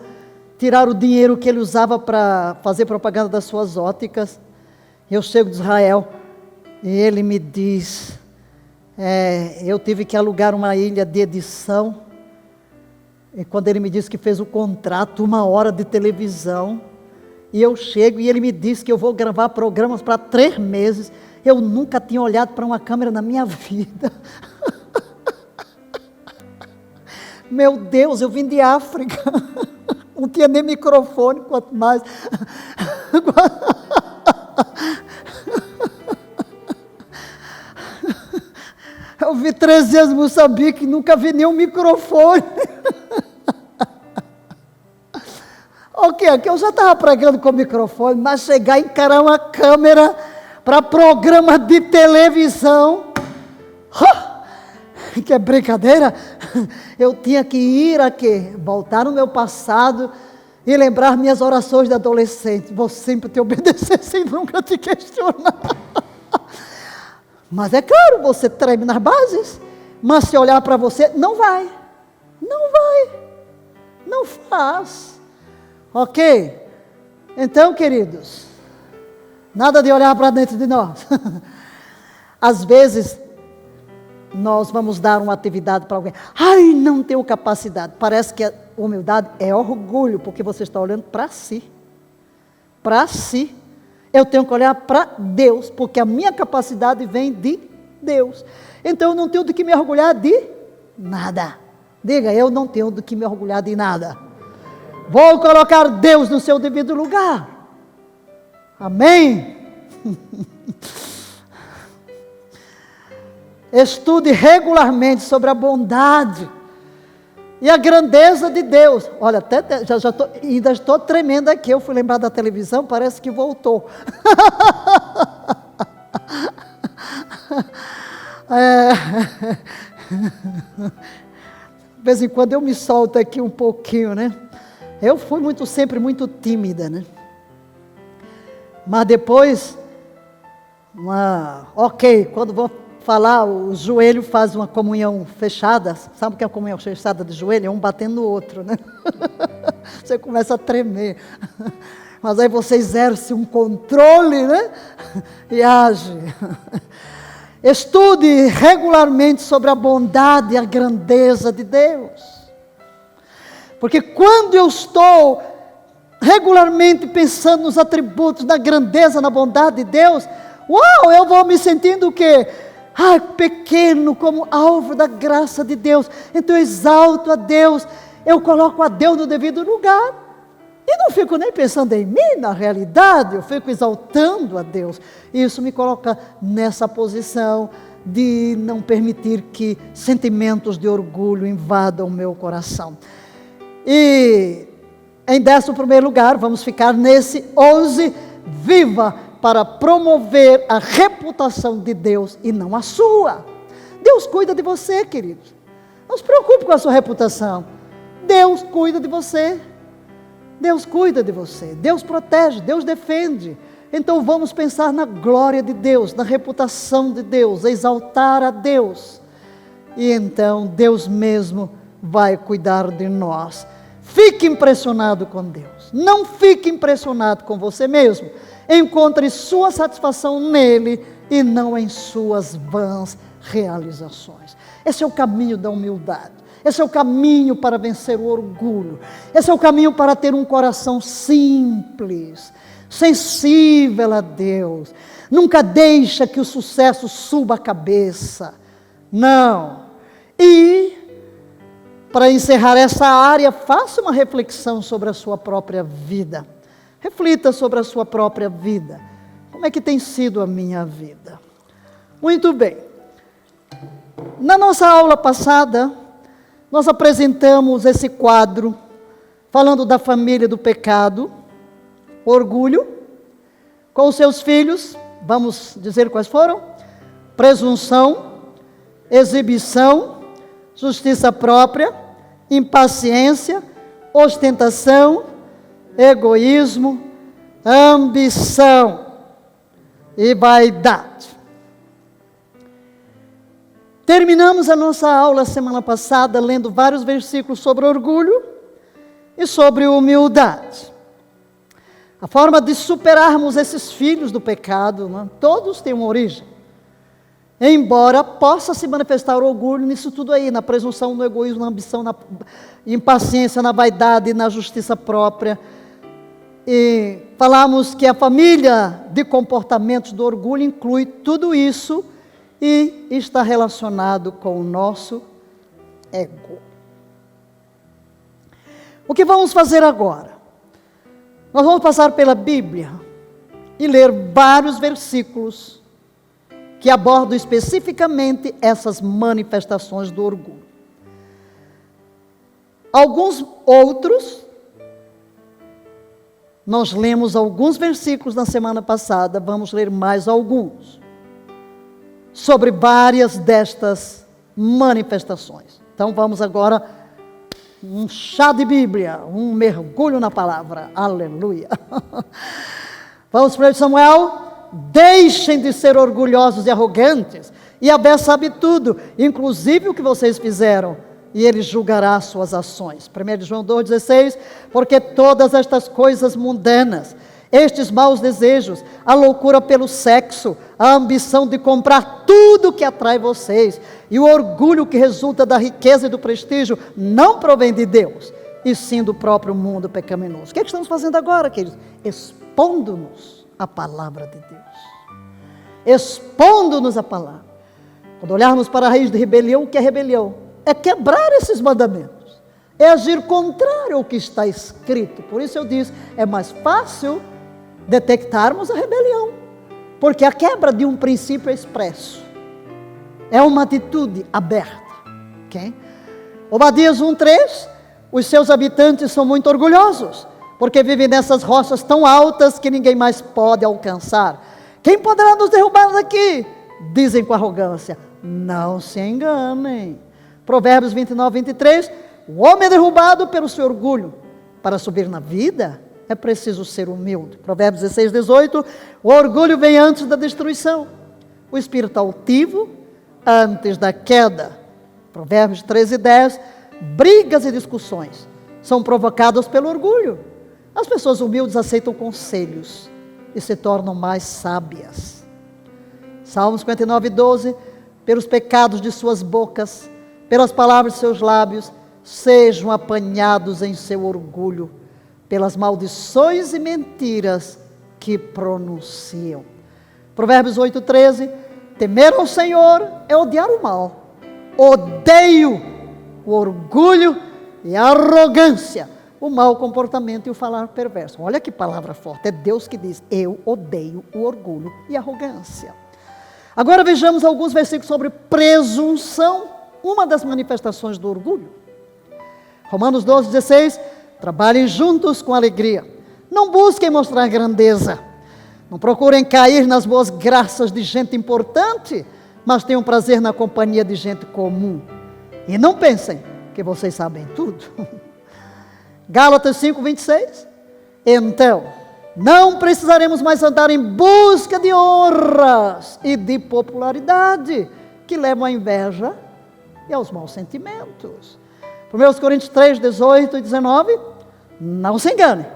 tirar o dinheiro que ele usava para fazer propaganda das suas óticas. Eu chego de Israel e ele me diz, eu tive que alugar uma ilha de edição, e quando ele me disse que fez o contrato, 1 hora de televisão, e eu chego e ele me disse que eu vou gravar programas para 3 meses, eu nunca tinha olhado para uma câmera na minha vida. Meu Deus, eu vim de África, não tinha nem microfone, quanto mais. Eu vi 13 anos em Moçambique, nunca vi nenhum microfone. Ok, aqui eu já estava pregando com microfone, mas chegar e encarar uma câmera para programa de televisão, Que brincadeira! Eu tinha que ir aqui, voltar no meu passado e lembrar minhas orações de adolescente. Vou sempre te obedecer sem nunca te questionar. Mas é claro, você treme nas bases, mas se olhar para você, não vai, não faz. Ok? Então, queridos, nada de olhar para dentro de nós. Às vezes, nós vamos dar uma atividade para alguém. Ai, não tenho capacidade. Parece que a humildade é orgulho, porque você está olhando para si. Para si. Eu tenho que olhar para Deus, porque a minha capacidade vem de Deus. Então eu não tenho do que me orgulhar de nada. Diga, eu não tenho do que me orgulhar de nada. Vou colocar Deus no seu devido lugar. Amém? Estude regularmente sobre a bondade e a grandeza de Deus. Olha, até ainda estou tremendo aqui. Eu fui lembrar da televisão, parece que voltou. De vez em quando eu me solto aqui um pouquinho, né? Eu fui sempre muito tímida, né? Mas depois, quando vou falar, o joelho faz uma comunhão fechada. Sabe o que é a comunhão fechada de joelho? É um batendo no outro, né? Você começa a tremer. Mas aí você exerce um controle, né? E age. Estude regularmente sobre a bondade e a grandeza de Deus. Porque quando eu estou regularmente pensando nos atributos da grandeza, na bondade de Deus, eu vou me sentindo o quê? Pequeno como alvo da graça de Deus. Então eu exalto a Deus, eu coloco a Deus no devido lugar. E não fico nem pensando em mim, na realidade, eu fico exaltando a Deus. Isso me coloca nessa posição de não permitir que sentimentos de orgulho invadam o meu coração. E em 11º lugar, vamos ficar nesse 11, viva para promover a reputação de Deus e não a sua. Deus cuida de você, queridos. Não se preocupe com a sua reputação. Deus cuida de você. Deus cuida de você. Deus protege, Deus defende. Então vamos pensar na glória de Deus, na reputação de Deus, exaltar a Deus. E então Deus mesmo vai cuidar de nós. Fique impressionado com Deus. Não fique impressionado com você mesmo. Encontre sua satisfação nele e não em suas vãs realizações. Esse é o caminho da humildade. Esse é o caminho para vencer o orgulho. Esse é o caminho para ter um coração simples, sensível a Deus. Nunca deixa que o sucesso suba a cabeça. Não. E, para encerrar essa área, faça uma reflexão sobre a sua própria vida. Reflita sobre a sua própria vida. Como é que tem sido a minha vida? Muito bem. Na nossa aula passada, nós apresentamos esse quadro, falando da família do pecado, orgulho, com os seus filhos, vamos dizer quais foram? Presunção, exibição, justiça própria, impaciência, ostentação, egoísmo, ambição e vaidade. Terminamos a nossa aula semana passada lendo vários versículos sobre orgulho e sobre humildade. A forma de superarmos esses filhos do pecado, né? Todos têm uma origem. Embora possa se manifestar o orgulho nisso tudo aí, na presunção, no egoísmo, na ambição, na impaciência, na vaidade, na justiça própria. E falamos que a família de comportamentos do orgulho inclui tudo isso e está relacionado com o nosso ego. O que vamos fazer agora? Nós vamos passar pela Bíblia e ler vários versículos que abordam especificamente essas manifestações do orgulho. Alguns outros, nós lemos alguns versículos na semana passada, vamos ler mais alguns. sobre várias destas manifestações. Então vamos agora, um chá de Bíblia, um mergulho na palavra. Aleluia. Vamos para Samuel. Deixem de ser orgulhosos e arrogantes. E Yahvé sabe tudo, inclusive o que vocês fizeram, e Ele julgará as suas ações. 1 João 2,16, porque todas estas coisas mundanas, estes maus desejos, a loucura pelo sexo, a ambição de comprar tudo que atrai vocês, e o orgulho que resulta da riqueza e do prestígio, não provém de Deus, e sim do próprio mundo pecaminoso. O que estamos fazendo agora, queridos? Expondo-nos a palavra de Deus. Expondo-nos a palavra. Quando olharmos para a raiz de rebelião, o que é rebelião? É quebrar esses mandamentos. É agir contrário ao que está escrito. Por isso eu disse, é mais fácil detectarmos a rebelião. Porque a quebra de um princípio é expresso. É uma atitude aberta. Okay? Obadias 1,3, os seus habitantes são muito orgulhosos, porque vivem nessas rochas tão altas que ninguém mais pode alcançar. Quem poderá nos derrubar daqui? Dizem com arrogância. Não se enganem. Provérbios 29:23. O homem é derrubado pelo seu orgulho. Para subir na vida, é preciso ser humilde. Provérbios 16:18. O orgulho vem antes da destruição. O espírito altivo, antes da queda. Provérbios 13:10. Brigas e discussões são provocadas pelo orgulho. As pessoas humildes aceitam conselhos e se tornam mais sábias. Salmos 59:12. Pelos pecados de suas bocas, pelas palavras de seus lábios, sejam apanhados em seu orgulho, pelas maldições e mentiras que pronunciam. Provérbios 8:13. Temer ao Senhor é odiar o mal. Odeio o orgulho e a arrogância, o mau comportamento e o falar perverso. Olha que palavra forte, é Deus que diz, eu odeio o orgulho e a arrogância. Agora vejamos alguns versículos sobre presunção, uma das manifestações do orgulho. Romanos 12:16, trabalhem juntos com alegria, não busquem mostrar grandeza, não procurem cair nas boas graças de gente importante, mas tenham prazer na companhia de gente comum, e não pensem que vocês sabem tudo. Gálatas 5:26, então, não precisaremos mais andar em busca de honras e de popularidade, que levam à inveja e aos maus sentimentos. 1 Coríntios 3:18 e 19, não se engane,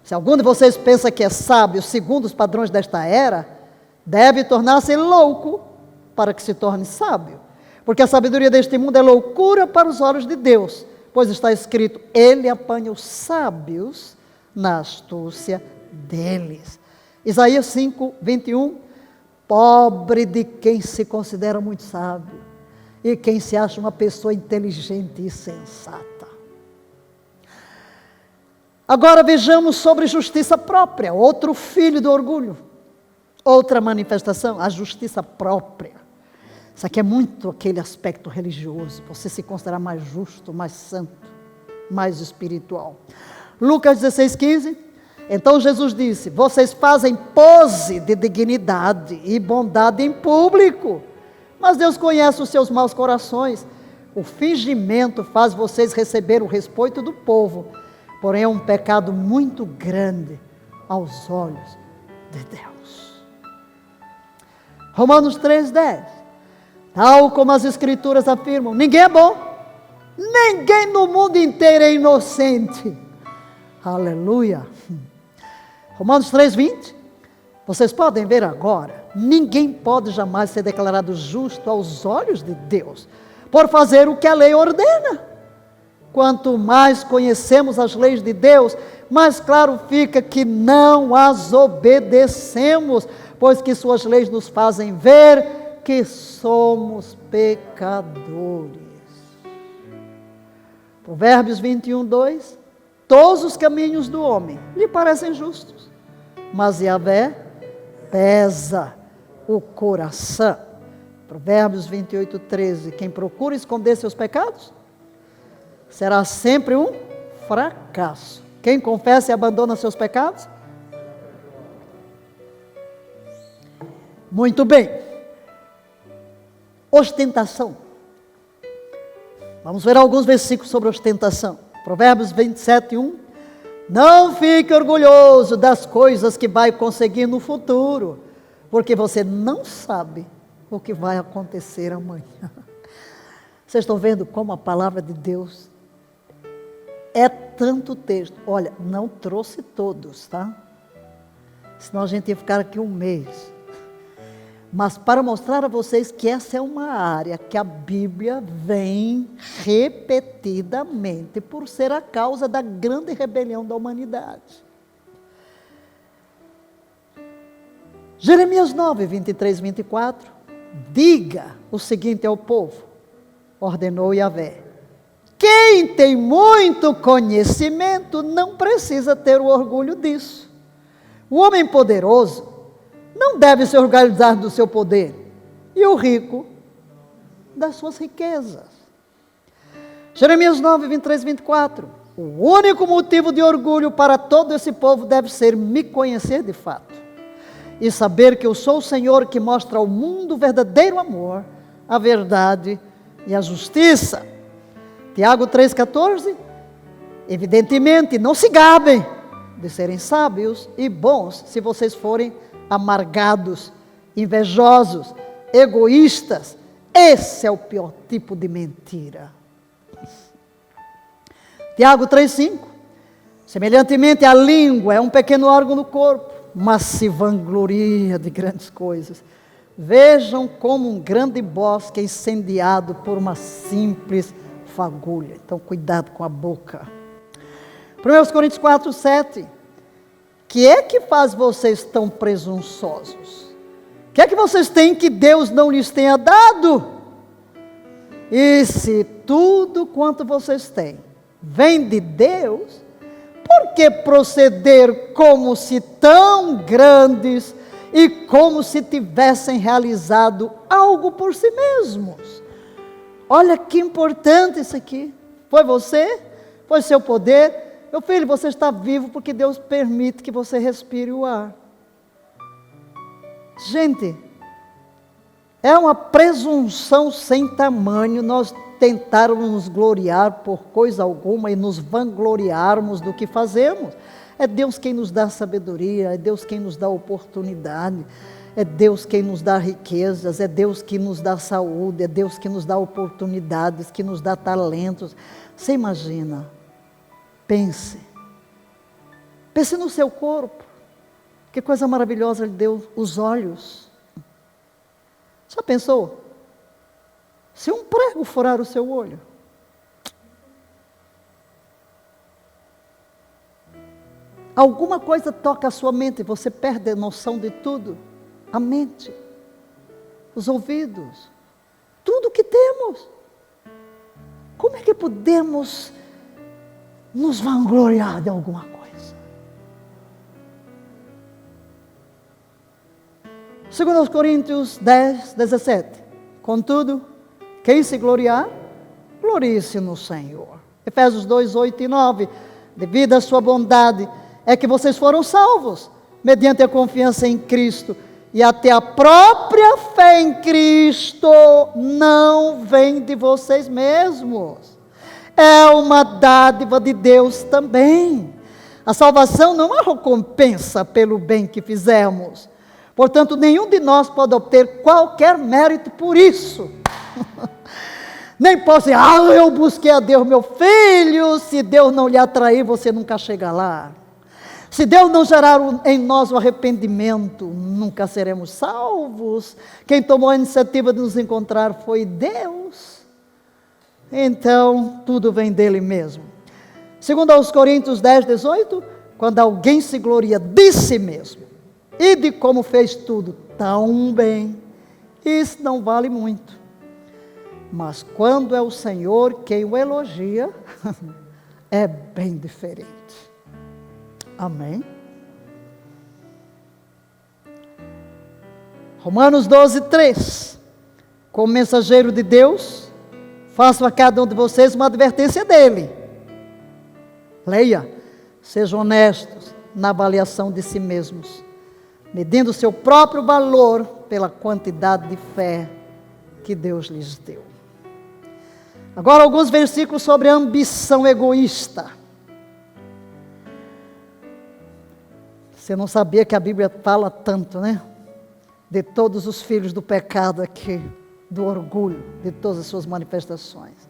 se algum de vocês pensa que é sábio segundo os padrões desta era, deve tornar-se louco para que se torne sábio, porque a sabedoria deste mundo é loucura para os olhos de Deus, pois está escrito, ele apanha os sábios na astúcia deles. Isaías 5:21, pobre de quem se considera muito sábio e quem se acha uma pessoa inteligente e sensata. Agora vejamos sobre justiça própria, outro filho do orgulho, outra manifestação, a justiça própria. Isso aqui é muito aquele aspecto religioso, você se considerar mais justo, mais santo, mais espiritual. Lucas 16:15, então Jesus disse, vocês fazem pose de dignidade e bondade em público, mas Deus conhece os seus maus corações, o fingimento faz vocês receber o respeito do povo, porém é um pecado muito grande aos olhos de Deus. Romanos 3:10, tal como as escrituras afirmam, ninguém é bom, ninguém no mundo inteiro é inocente. Aleluia. Romanos 3:20, vocês podem ver agora, ninguém pode jamais ser declarado justo aos olhos de Deus, por fazer o que a lei ordena. Quanto mais conhecemos as leis de Deus, mais claro fica que não as obedecemos, pois que suas leis nos fazem ver que somos pecadores. Provérbios 21:2, todos os caminhos do homem lhe parecem justos, mas Yahvé pesa o coração. Provérbios 28:13, quem procura esconder seus pecados, será sempre um fracasso. Quem confessa e abandona seus pecados? Muito bem. Ostentação. Vamos ver alguns versículos sobre ostentação. Provérbios 27, 1. Não fique orgulhoso das coisas que vai conseguir no futuro, porque você não sabe o que vai acontecer amanhã. Vocês estão vendo como a palavra de Deus é tanto texto. Olha, não trouxe todos, tá? Senão a gente ia ficar aqui um mês. Mas para mostrar a vocês que essa é uma área que a Bíblia vem repetidamente por ser a causa da grande rebelião da humanidade. Jeremias 9, 23, 24. Diga o seguinte ao povo, ordenou Yahvé: quem tem muito conhecimento não precisa ter o orgulho disso. O homem poderoso não deve se orgulhar do seu poder, e o rico das suas riquezas. Jeremias 9, 23, 24. O único motivo de orgulho para todo esse povo deve ser me conhecer de fato, e saber que eu sou o Senhor que mostra ao mundo o verdadeiro amor, a verdade e a justiça. Tiago 3,14. Evidentemente, não se gabem de serem sábios e bons se vocês forem amargados, invejosos, egoístas. Esse é o pior tipo de mentira. Tiago 3,5. Semelhantemente, a língua é um pequeno órgão do corpo, mas se vangloria de grandes coisas. Vejam como um grande bosque é incendiado por uma simples fagulha. Então, cuidado com a boca. 1 Coríntios 4, 7. Que é que faz vocês tão presunçosos? O que é que vocês têm que Deus não lhes tenha dado? E se tudo quanto vocês têm vem de Deus, por que proceder como se tão grandes e como se tivessem realizado algo por si mesmos? Olha que importante isso aqui. Foi você? Foi seu poder? Meu filho, você está vivo porque Deus permite que você respire o ar. Gente, é uma presunção sem tamanho nós tentarmos nos gloriar por coisa alguma e nos vangloriarmos do que fazemos. É Deus quem nos dá sabedoria, é Deus quem nos dá oportunidade, é Deus quem nos dá riquezas, é Deus que nos dá saúde, é Deus que nos dá oportunidades, que nos dá talentos. Você imagina? Pense no seu corpo, que coisa maravilhosa Ele deu, os olhos. Já pensou? Se um prego furar o seu olho, alguma coisa toca a sua mente, você perde a noção de tudo, a mente, os ouvidos, tudo que temos. Como é que podemos nos vangloriar de alguma coisa? 2 Coríntios 10, 17. Contudo, quem se gloriar, glorie-se no Senhor. Efésios 2, 8 e 9. Devido à sua bondade, é que vocês foram salvos, mediante a confiança em Cristo. E até a própria fé em Cristo não vem de vocês mesmos. É uma dádiva de Deus também. A salvação não é uma recompensa pelo bem que fizemos. Portanto, nenhum de nós pode obter qualquer mérito por isso. Nem pode dizer, eu busquei a Deus, meu filho. Se Deus não lhe atrair, você nunca chega lá. Se Deus não gerar em nós o arrependimento, nunca seremos salvos. Quem tomou a iniciativa de nos encontrar foi Deus. Então, tudo vem dele mesmo. Segundo aos Coríntios 10, 18, quando alguém se gloria de si mesmo e de como fez tudo tão bem, isso não vale muito. Mas quando é o Senhor quem o elogia, é bem diferente. Amém? Romanos 12, 3. Como mensageiro de Deus, faço a cada um de vocês uma advertência dele. Leia, sejam honestos na avaliação de si mesmos, medindo o seu próprio valor pela quantidade de fé que Deus lhes deu. Agora, alguns versículos sobre a ambição egoísta. Você não sabia que a Bíblia fala tanto, né? De todos os filhos do pecado aqui, do orgulho, de todas as suas manifestações.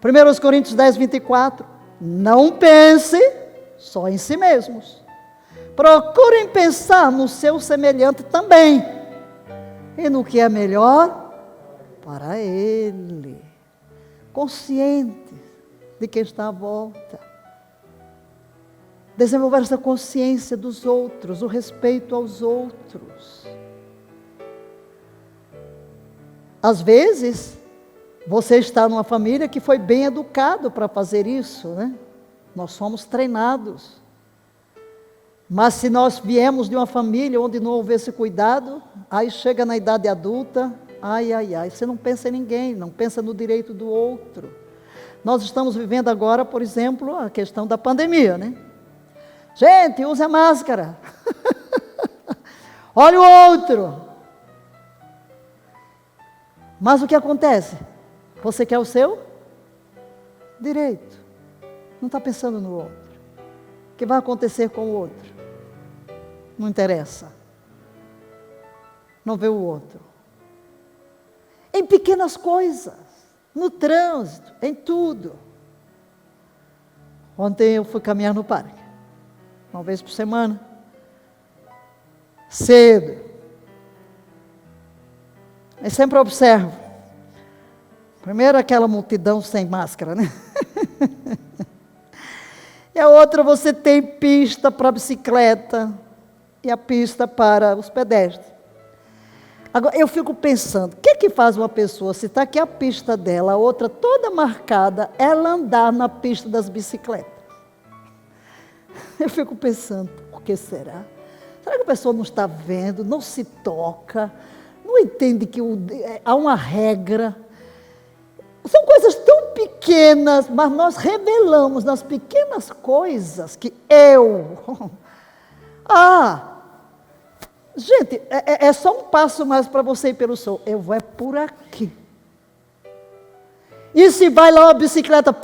1 Coríntios 10, 24. Não pense só em si mesmos. Procurem pensar no seu semelhante também. E no que é melhor para ele. Consciente de quem está à volta. Desenvolver essa consciência dos outros, o respeito aos outros. Às vezes, você está numa família que foi bem educado para fazer isso, né? Nós somos treinados. Mas se nós viemos de uma família onde não houve esse cuidado, aí chega na idade adulta, ai, você não pensa em ninguém, não pensa no direito do outro. Nós estamos vivendo agora, por exemplo, a questão da pandemia, né? Gente, use a máscara. Olha o outro. Mas o que acontece? Você quer o seu direito. Não está pensando no outro. O que vai acontecer com o outro? Não interessa. Não vê o outro. Em pequenas coisas. No trânsito. Em tudo. Ontem eu fui caminhar no parque. Uma vez por semana. Cedo. Eu sempre observo. Primeiro aquela multidão sem máscara, né? E a outra, você tem pista para bicicleta e a pista para os pedestres. Agora, eu fico pensando, o que faz uma pessoa, se está aqui a pista dela, a outra toda marcada, ela andar na pista das bicicletas? Eu fico pensando, por que será? Será que a pessoa não está vendo, não se toca, não entende que há uma regra? São coisas tão pequenas, mas nós revelamos nas pequenas coisas que gente, é só um passo mais para você ir pelo sol. Eu vou por aqui. E se vai lá uma bicicleta,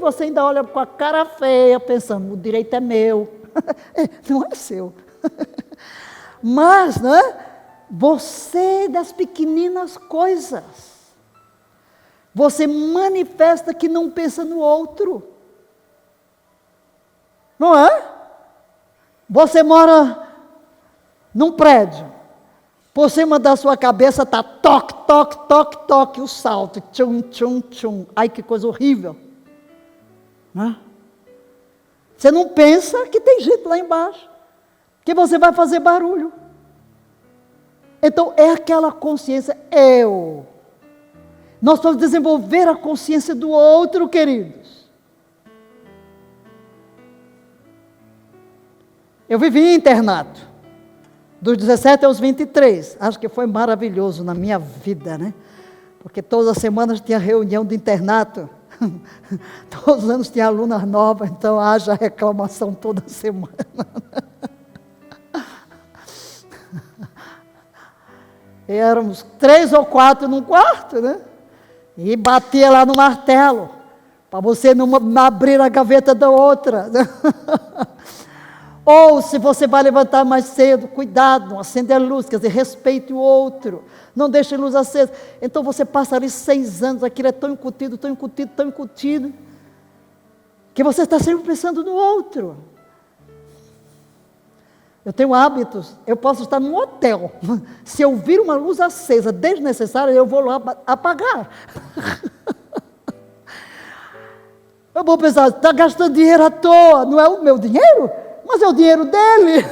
você ainda olha com a cara feia, pensando, o direito é meu. Não é seu. Mas, né? Você das pequeninas coisas. Você manifesta que não pensa no outro. Não é? Você mora num prédio. Por cima da sua cabeça está toque, toque, toque, toque, o salto. Tchum, tchum, tchum. Ai, que coisa horrível. Não é? Você não pensa que tem gente lá embaixo. Que você vai fazer barulho. Então, é aquela consciência, Nós vamos desenvolver a consciência do outro, queridos. Eu vivi em internato, dos 17 aos 23. Acho que foi maravilhoso na minha vida, né? Porque todas as semanas tinha reunião de internato. Todos os anos tinha alunas novas, então haja reclamação toda semana. E éramos 3 ou 4 num quarto, né? E batia lá no martelo, para você não abrir a gaveta da outra. Ou se você vai levantar mais cedo, cuidado, não acender a luz, quer dizer, respeite o outro, não deixe a luz acesa. Então você passa ali 6 anos, aquilo é tão incutido, tão incutido, tão incutido, que você está sempre pensando no outro. Eu tenho hábitos, eu posso estar num hotel, se eu vir uma luz acesa desnecessária, eu vou lá apagar. Eu vou pensar, está gastando dinheiro à toa, não é o meu dinheiro, mas é o dinheiro dele.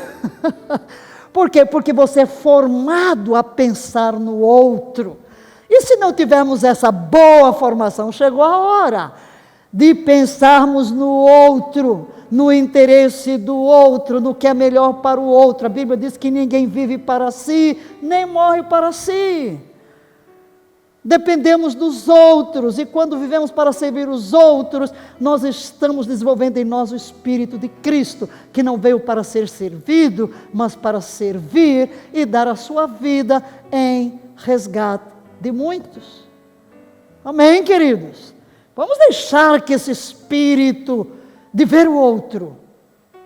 Por quê? Porque você é formado a pensar no outro. E se não tivermos essa boa formação, chegou a hora de pensarmos no outro, no interesse do outro, no que é melhor para o outro. A Bíblia diz que ninguém vive para si, nem morre para si. Dependemos dos outros, e quando vivemos para servir os outros, nós estamos desenvolvendo em nós o Espírito de Cristo, que não veio para ser servido, mas para servir e dar a sua vida em resgate de muitos. Amém, queridos? Vamos deixar que esse espírito de ver o outro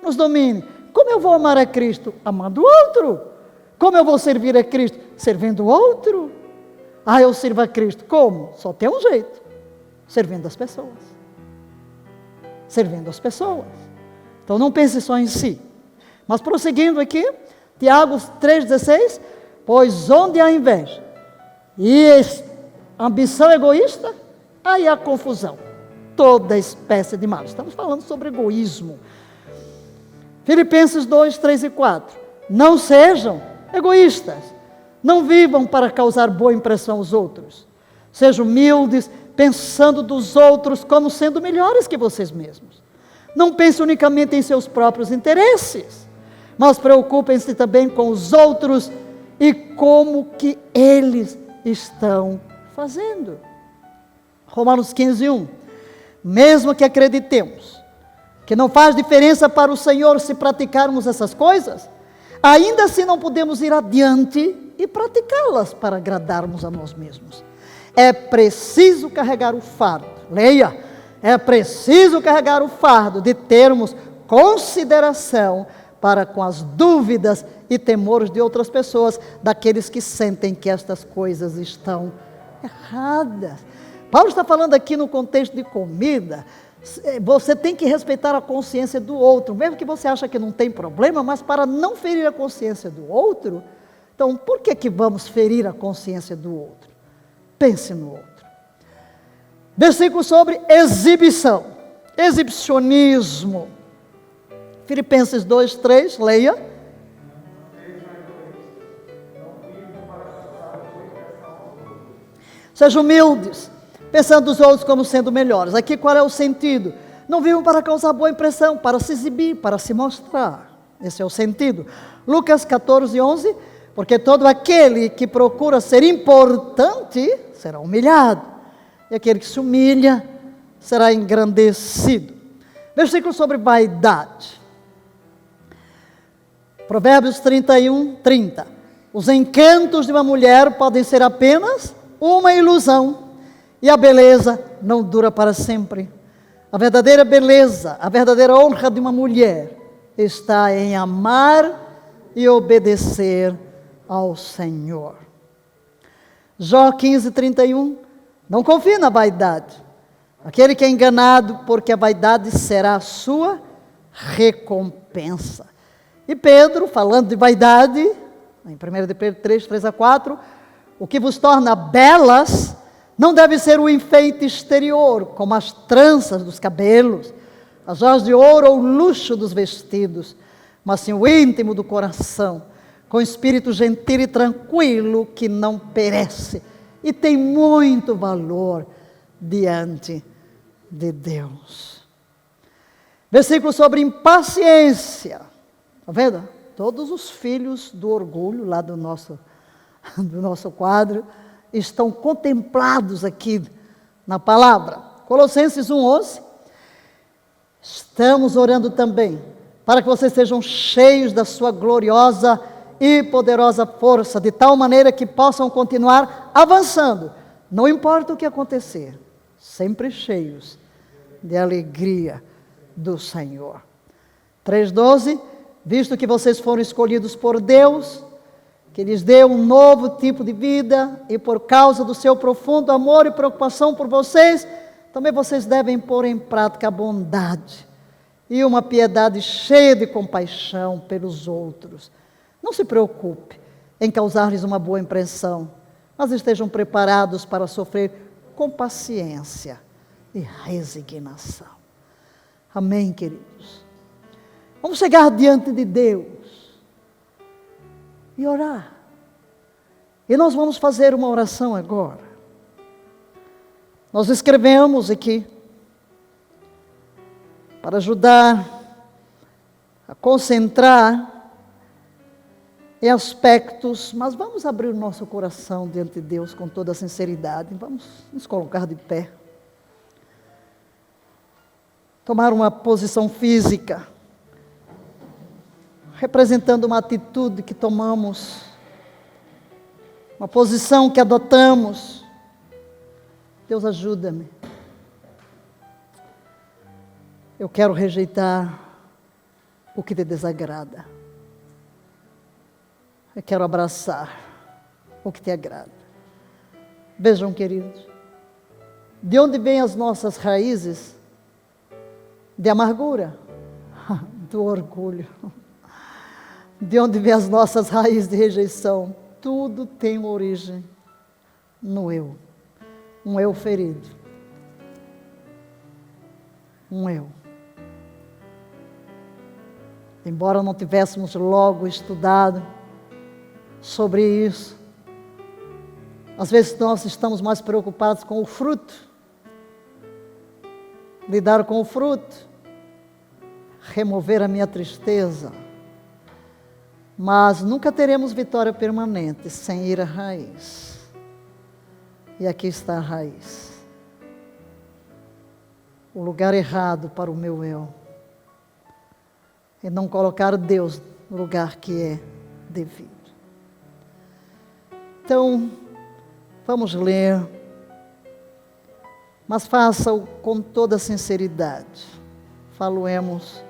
nos domine. Como eu vou amar a Cristo? Amando o outro. Como eu vou servir a Cristo? Servindo o outro. Ah, eu sirvo a Cristo. Como? Só tem um jeito. Servindo as pessoas. Servindo as pessoas. Então não pense só em si. Mas prosseguindo aqui, Tiago 3,16, pois onde há inveja e ambição egoísta, aí há confusão, toda espécie de mal. Estamos falando sobre egoísmo. Filipenses 2, 3 e 4, não sejam egoístas, não vivam para causar boa impressão aos outros, sejam humildes, pensando dos outros como sendo melhores que vocês mesmos. Não pensem unicamente em seus próprios interesses, mas preocupem-se também com os outros e como que eles estão fazendo. Romanos 15, 1. Mesmo que acreditemos que não faz diferença para o Senhor se praticarmos essas coisas, ainda assim não podemos ir adiante e praticá-las para agradarmos a nós mesmos. É preciso carregar o fardo. Leia. É preciso carregar o fardo de termos consideração para com as dúvidas e temores de outras pessoas, daqueles que sentem que estas coisas estão erradas. Paulo está falando aqui no contexto de comida. Você tem que respeitar a consciência do outro, mesmo que você ache que não tem problema, mas para não ferir a consciência do outro, então por que vamos ferir a consciência do outro? Pense no outro. Versículo sobre exibição, exibicionismo. Filipenses 2, 3, leia. Sejam humildes, pensando os outros como sendo melhores. Aqui qual é o sentido? Não vivam para causar boa impressão, para se exibir, para se mostrar. Esse é o sentido. Lucas 14, 11, porque todo aquele que procura ser importante será humilhado, e aquele que se humilha será engrandecido. Versículo sobre vaidade. Provérbios 31, 30. Os encantos de uma mulher podem ser apenas uma ilusão, e a beleza não dura para sempre. A verdadeira beleza, a verdadeira honra de uma mulher está em amar e obedecer ao Senhor. Jó 15, 31. Não confie na vaidade. Aquele que é enganado, porque a vaidade será a sua recompensa. E Pedro, falando de vaidade, em 1 de Pedro 3, 3 a 4, o que vos torna belas não deve ser o enfeite exterior, como as tranças dos cabelos, as joias de ouro ou o luxo dos vestidos, mas sim o íntimo do coração, com espírito gentil e tranquilo, que não perece e tem muito valor diante de Deus. Versículo sobre impaciência. Está vendo? Todos os filhos do orgulho, lá do nosso quadro, estão contemplados aqui na palavra. Colossenses 1:11. Estamos orando também para que vocês sejam cheios da sua gloriosa e poderosa força, de tal maneira que possam continuar avançando, não importa o que acontecer, sempre cheios de alegria do Senhor. 3:12. Visto que vocês foram escolhidos por Deus, que lhes deu um novo tipo de vida, e por causa do seu profundo amor e preocupação por vocês, também vocês devem pôr em prática a bondade e uma piedade cheia de compaixão pelos outros. Não se preocupe em causar-lhes uma boa impressão, mas estejam preparados para sofrer com paciência e resignação. Amém, queridos? Vamos chegar diante de Deus e orar. E nós vamos fazer uma oração agora. Nós escrevemos aqui para ajudar a concentrar em aspectos, mas vamos abrir o nosso coração diante de Deus com toda a sinceridade. Vamos nos colocar de pé. Tomar uma posição física, representando uma atitude que tomamos, uma posição que adotamos. Deus, ajuda-me. Eu quero rejeitar o que te desagrada. Eu quero abraçar o que te agrada. Vejam, queridos, de onde vêm as nossas raízes de amargura? Do orgulho. De onde vêm as nossas raízes de rejeição? Tudo tem origem no eu. Um eu ferido. Um eu. Embora não tivéssemos logo estudado sobre isso, às vezes nós estamos mais preocupados com o fruto, lidar com o fruto, remover a minha tristeza, mas nunca teremos vitória permanente sem ir à raiz. E aqui está a raiz. O lugar errado para o meu eu. E não colocar Deus no lugar que é devido. Então, vamos ler, mas faça-o com toda sinceridade. Faluemos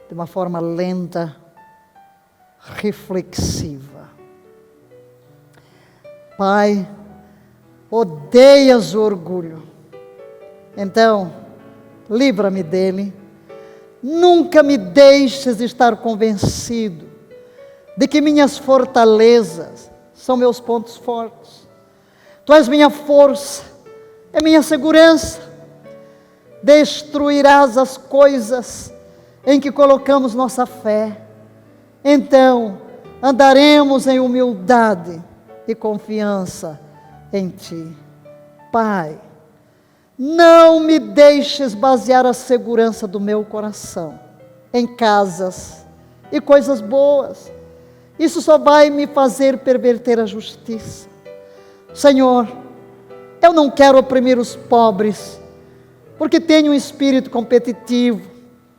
de uma forma lenta, reflexiva. Pai, odeias o orgulho. Então, livra-me dele. Nunca me deixes estar convencido de que minhas fortalezas são meus pontos fortes. Tu és minha força, é minha segurança. Destruirás as coisas em que colocamos nossa fé. Então, andaremos em humildade e confiança em Ti. Pai, não me deixes basear a segurança do meu coração em casas e coisas boas. Isso só vai me fazer perverter a justiça. Senhor, eu não quero oprimir os pobres, porque tenho um espírito competitivo.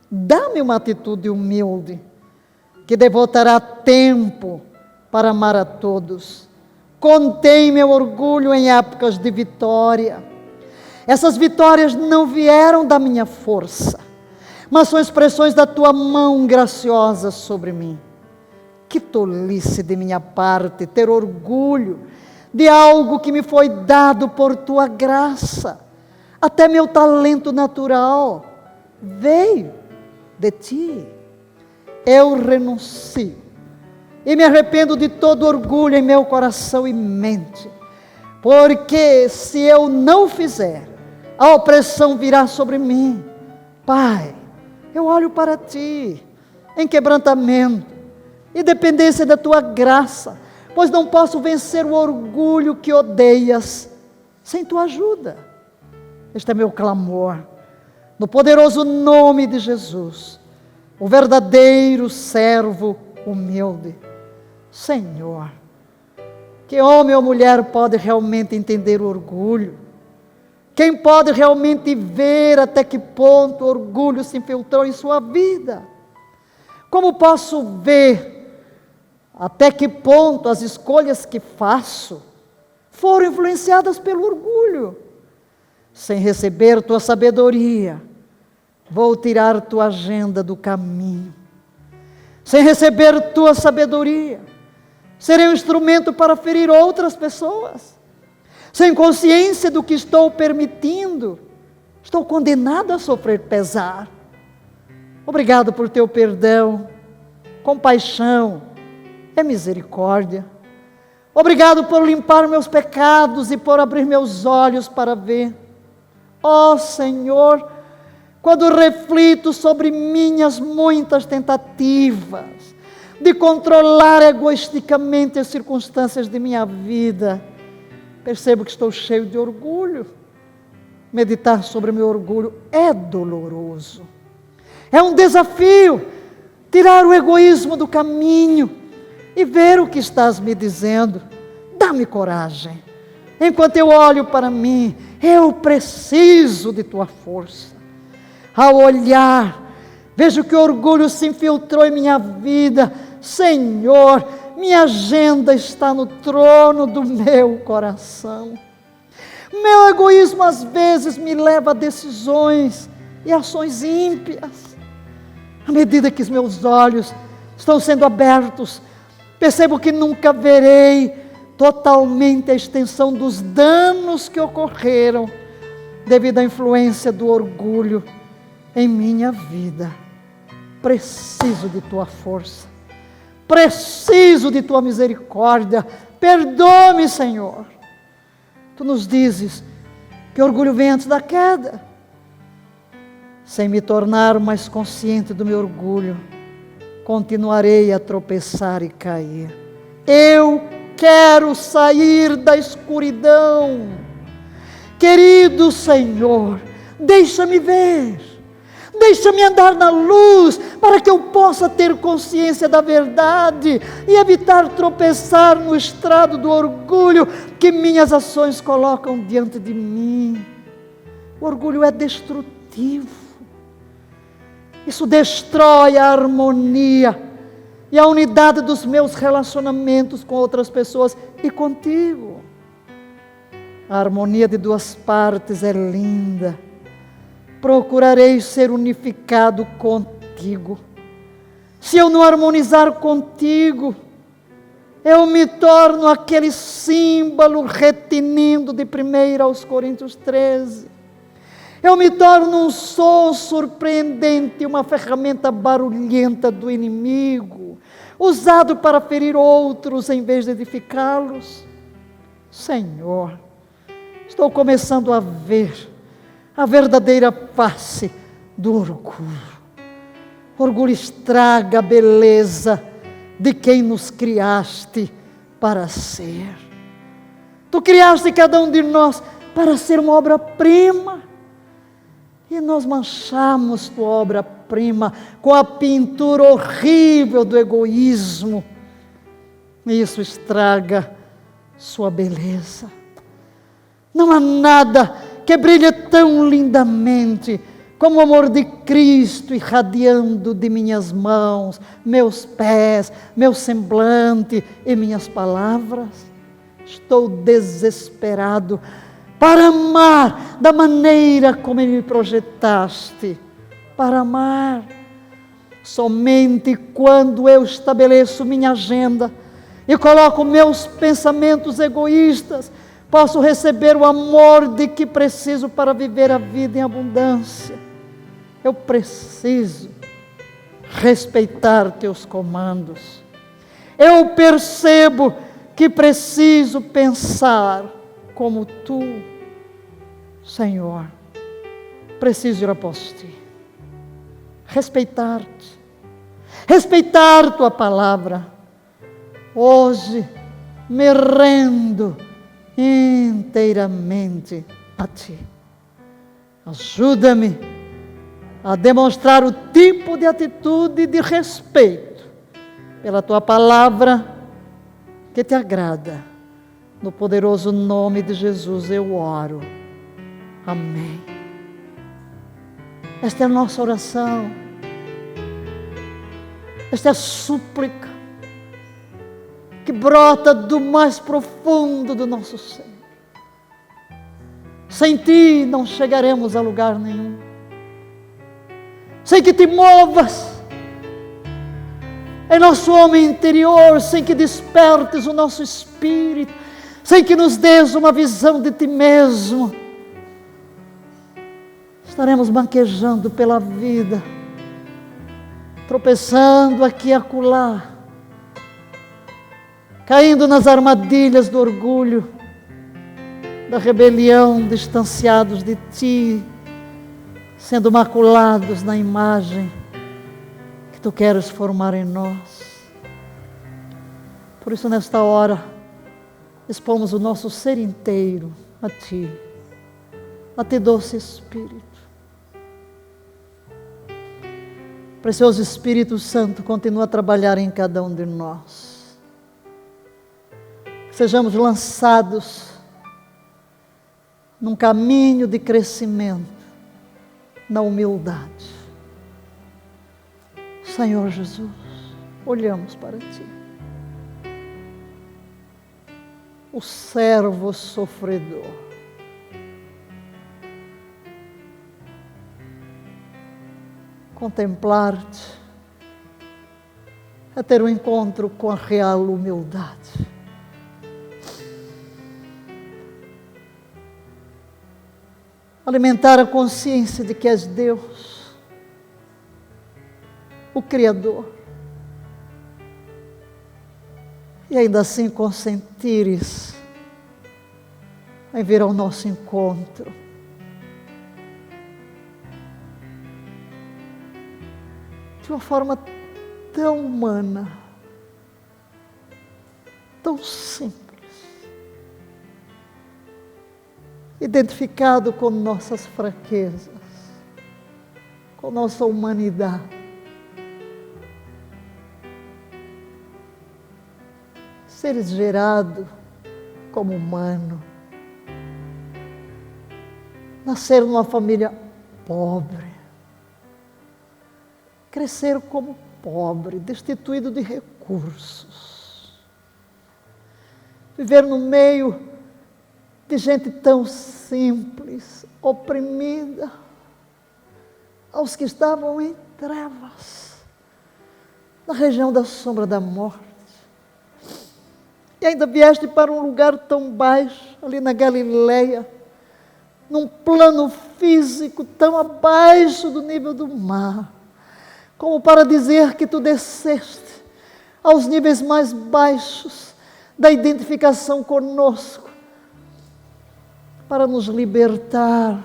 Dá-me uma atitude humilde, que devotará tempo para amar a todos. Contém meu orgulho em épocas de vitória. Essas vitórias não vieram da minha força, mas são expressões da Tua mão graciosa sobre mim. Que tolice de minha parte ter orgulho de algo que me foi dado por Tua graça. Até meu talento natural veio de Ti. Eu renuncio e me arrependo de todo orgulho em meu coração e mente, porque se eu não fizer, a opressão virá sobre mim. Pai, eu olho para Ti em quebrantamento e dependência da Tua graça, pois não posso vencer o orgulho que odeias sem Tua ajuda. Este é meu clamor, no poderoso nome de Jesus, o verdadeiro servo humilde. Senhor, que homem ou mulher pode realmente entender o orgulho? Quem pode realmente ver até que ponto o orgulho se infiltrou em sua vida? Como posso ver até que ponto as escolhas que faço foram influenciadas pelo orgulho? Sem receber Tua sabedoria, vou tirar Tua agenda do caminho. Sem receber Tua sabedoria, serei um instrumento para ferir outras pessoas. Sem consciência do que estou permitindo, estou condenado a sofrer pesar. Obrigado por Teu perdão, compaixão e misericórdia. Obrigado por limpar meus pecados e por abrir meus olhos para ver. Ó Senhor, quando reflito sobre minhas muitas tentativas de controlar egoisticamente as circunstâncias de minha vida, percebo que estou cheio de orgulho. Meditar sobre meu orgulho é doloroso. É um desafio tirar o egoísmo do caminho e ver o que estás me dizendo. Dá-me coragem. Enquanto eu olho para mim, eu preciso de Tua força. Ao olhar, vejo que o orgulho se infiltrou em minha vida. Senhor, minha agenda está no trono do meu coração. Meu egoísmo às vezes me leva a decisões e ações ímpias. À medida que os meus olhos estão sendo abertos, percebo que nunca verei totalmente a extensão dos danos que ocorreram devido à influência do orgulho em minha vida. Preciso de tua força, preciso de tua misericórdia. Perdoa-me, Senhor. Tu nos dizes que orgulho vem antes da queda. Sem me tornar mais consciente do meu orgulho, continuarei a tropeçar e cair. Eu quero sair da escuridão. Querido Senhor, deixa-me ver, deixa-me andar na luz, para que eu possa ter consciência da verdade e evitar tropeçar no estrado do orgulho que minhas ações colocam diante de mim. O orgulho é destrutivo. Isso destrói a harmonia e a unidade dos meus relacionamentos com outras pessoas e contigo. A harmonia de duas partes é linda. Procurarei ser unificado contigo. Se eu não harmonizar contigo, eu me torno aquele símbolo retinindo de 1 aos Coríntios 13. Eu me torno um som surpreendente, uma ferramenta barulhenta do inimigo, usado para ferir outros em vez de edificá-los. Senhor, estou começando a ver a verdadeira face do orgulho. O orgulho estraga a beleza de quem nos criaste para ser. Tu criaste cada um de nós para ser uma obra-prima. E nós manchamos tua obra-prima com a pintura horrível do egoísmo. E isso estraga sua beleza. Não há nada que brilhe tão lindamente como o amor de Cristo irradiando de minhas mãos, meus pés, meu semblante e minhas palavras. Estou desesperado para amar da maneira como me projetaste, para amar. Somente quando eu estabeleço minha agenda e coloco meus pensamentos egoístas, posso receber o amor de que preciso para viver a vida em abundância. Eu preciso respeitar teus comandos. Eu percebo que preciso pensar como tu, Senhor. Preciso ir após ti, respeitar-te, respeitar tua palavra. Hoje me rendo inteiramente a ti. Ajuda-me a demonstrar o tipo de atitude de respeito pela tua palavra que te agrada. No poderoso nome de Jesus eu oro. Amém. Esta é a nossa oração. Esta é a súplica que brota do mais profundo do nosso ser. Sem ti não chegaremos a lugar nenhum. Sem que te movas em nosso homem interior, sem que despertes o nosso espírito, sem que nos dês uma visão de ti mesmo, estaremos banquejando pela vida, tropeçando aqui e acolá, caindo nas armadilhas do orgulho, da rebelião, distanciados de ti, sendo maculados na imagem que tu queres formar em nós. Por isso, nesta hora, expomos o nosso ser inteiro a ti, doce Espírito. Precioso Espírito Santo, continua a trabalhar em cada um de nós. Sejamos lançados num caminho de crescimento, na humildade. Senhor Jesus, olhamos para ti. o servo sofredor. Contemplar-te é ter um encontro com a real humildade. Alimentar a consciência de que és Deus, o Criador. E ainda assim consentires em vir ao nosso encontro. De uma forma tão humana, tão simples, identificado com nossas fraquezas, com nossa humanidade. Seres gerado como humano, nascer numa família pobre, crescer como pobre, destituído de recursos, viver no meio de gente tão simples, oprimida, aos que estavam em trevas, na região da sombra da morte. E ainda vieste para um lugar tão baixo, ali na Galileia, num plano físico tão abaixo do nível do mar, como para dizer que tu desceste aos níveis mais baixos da identificação conosco, para nos libertar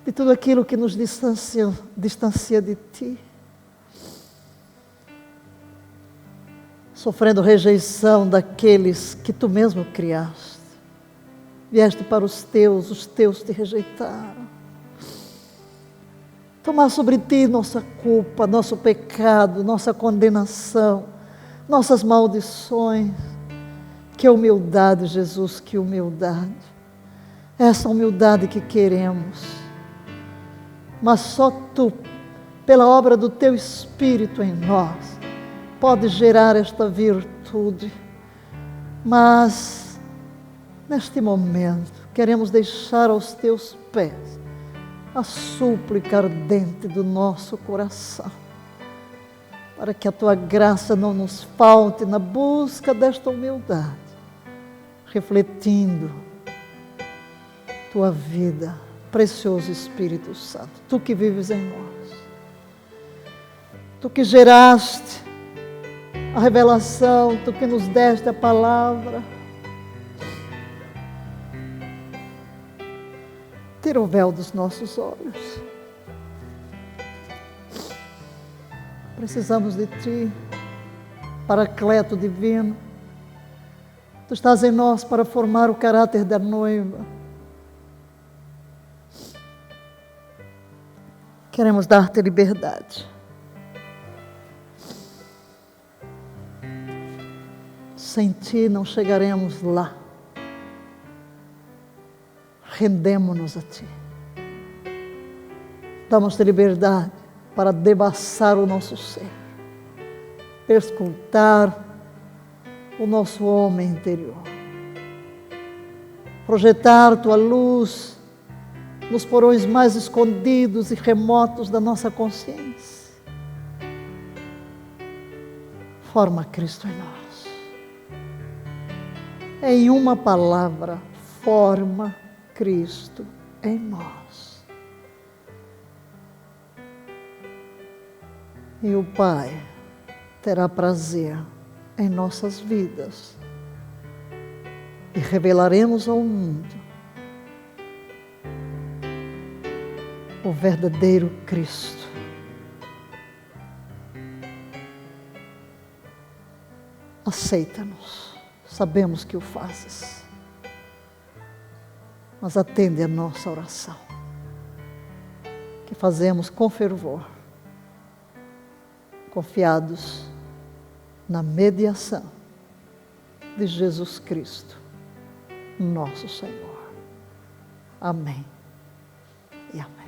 de tudo aquilo que nos distancia de ti. Sofrendo rejeição daqueles que tu mesmo criaste. Vieste para os teus te rejeitaram. Tomar sobre ti nossa culpa, nosso pecado, nossa condenação, nossas maldições. Que humildade, Jesus, que humildade. Essa humildade que queremos. Mas só tu, pela obra do teu Espírito em nós, pode gerar esta virtude. Mas, neste momento, queremos deixar aos teus pés a súplica ardente do nosso coração, para que a tua graça não nos falte na busca desta humildade, refletindo tua vida, precioso Espírito Santo, tu que vives em nós, tu que geraste a revelação, tu que nos deste a palavra. Tira o véu dos nossos olhos. Precisamos de ti, Paracleto divino. Tu estás em nós para formar o caráter da noiva. Queremos dar-te liberdade. Sem ti não chegaremos lá. Rendemo-nos a ti. Damos-te liberdade para debaçar o nosso ser, perscrutar o nosso homem interior, projetar tua luz nos porões mais escondidos e remotos da nossa consciência. Forma Cristo em nós. Em uma palavra, forma Cristo em nós. E o Pai terá prazer em nossas vidas e revelaremos ao mundo o verdadeiro Cristo. Aceita-nos, sabemos que o fazes, mas atende a nossa oração, que fazemos com fervor, confiados na mediação de Jesus Cristo, nosso Senhor. Amém e amém.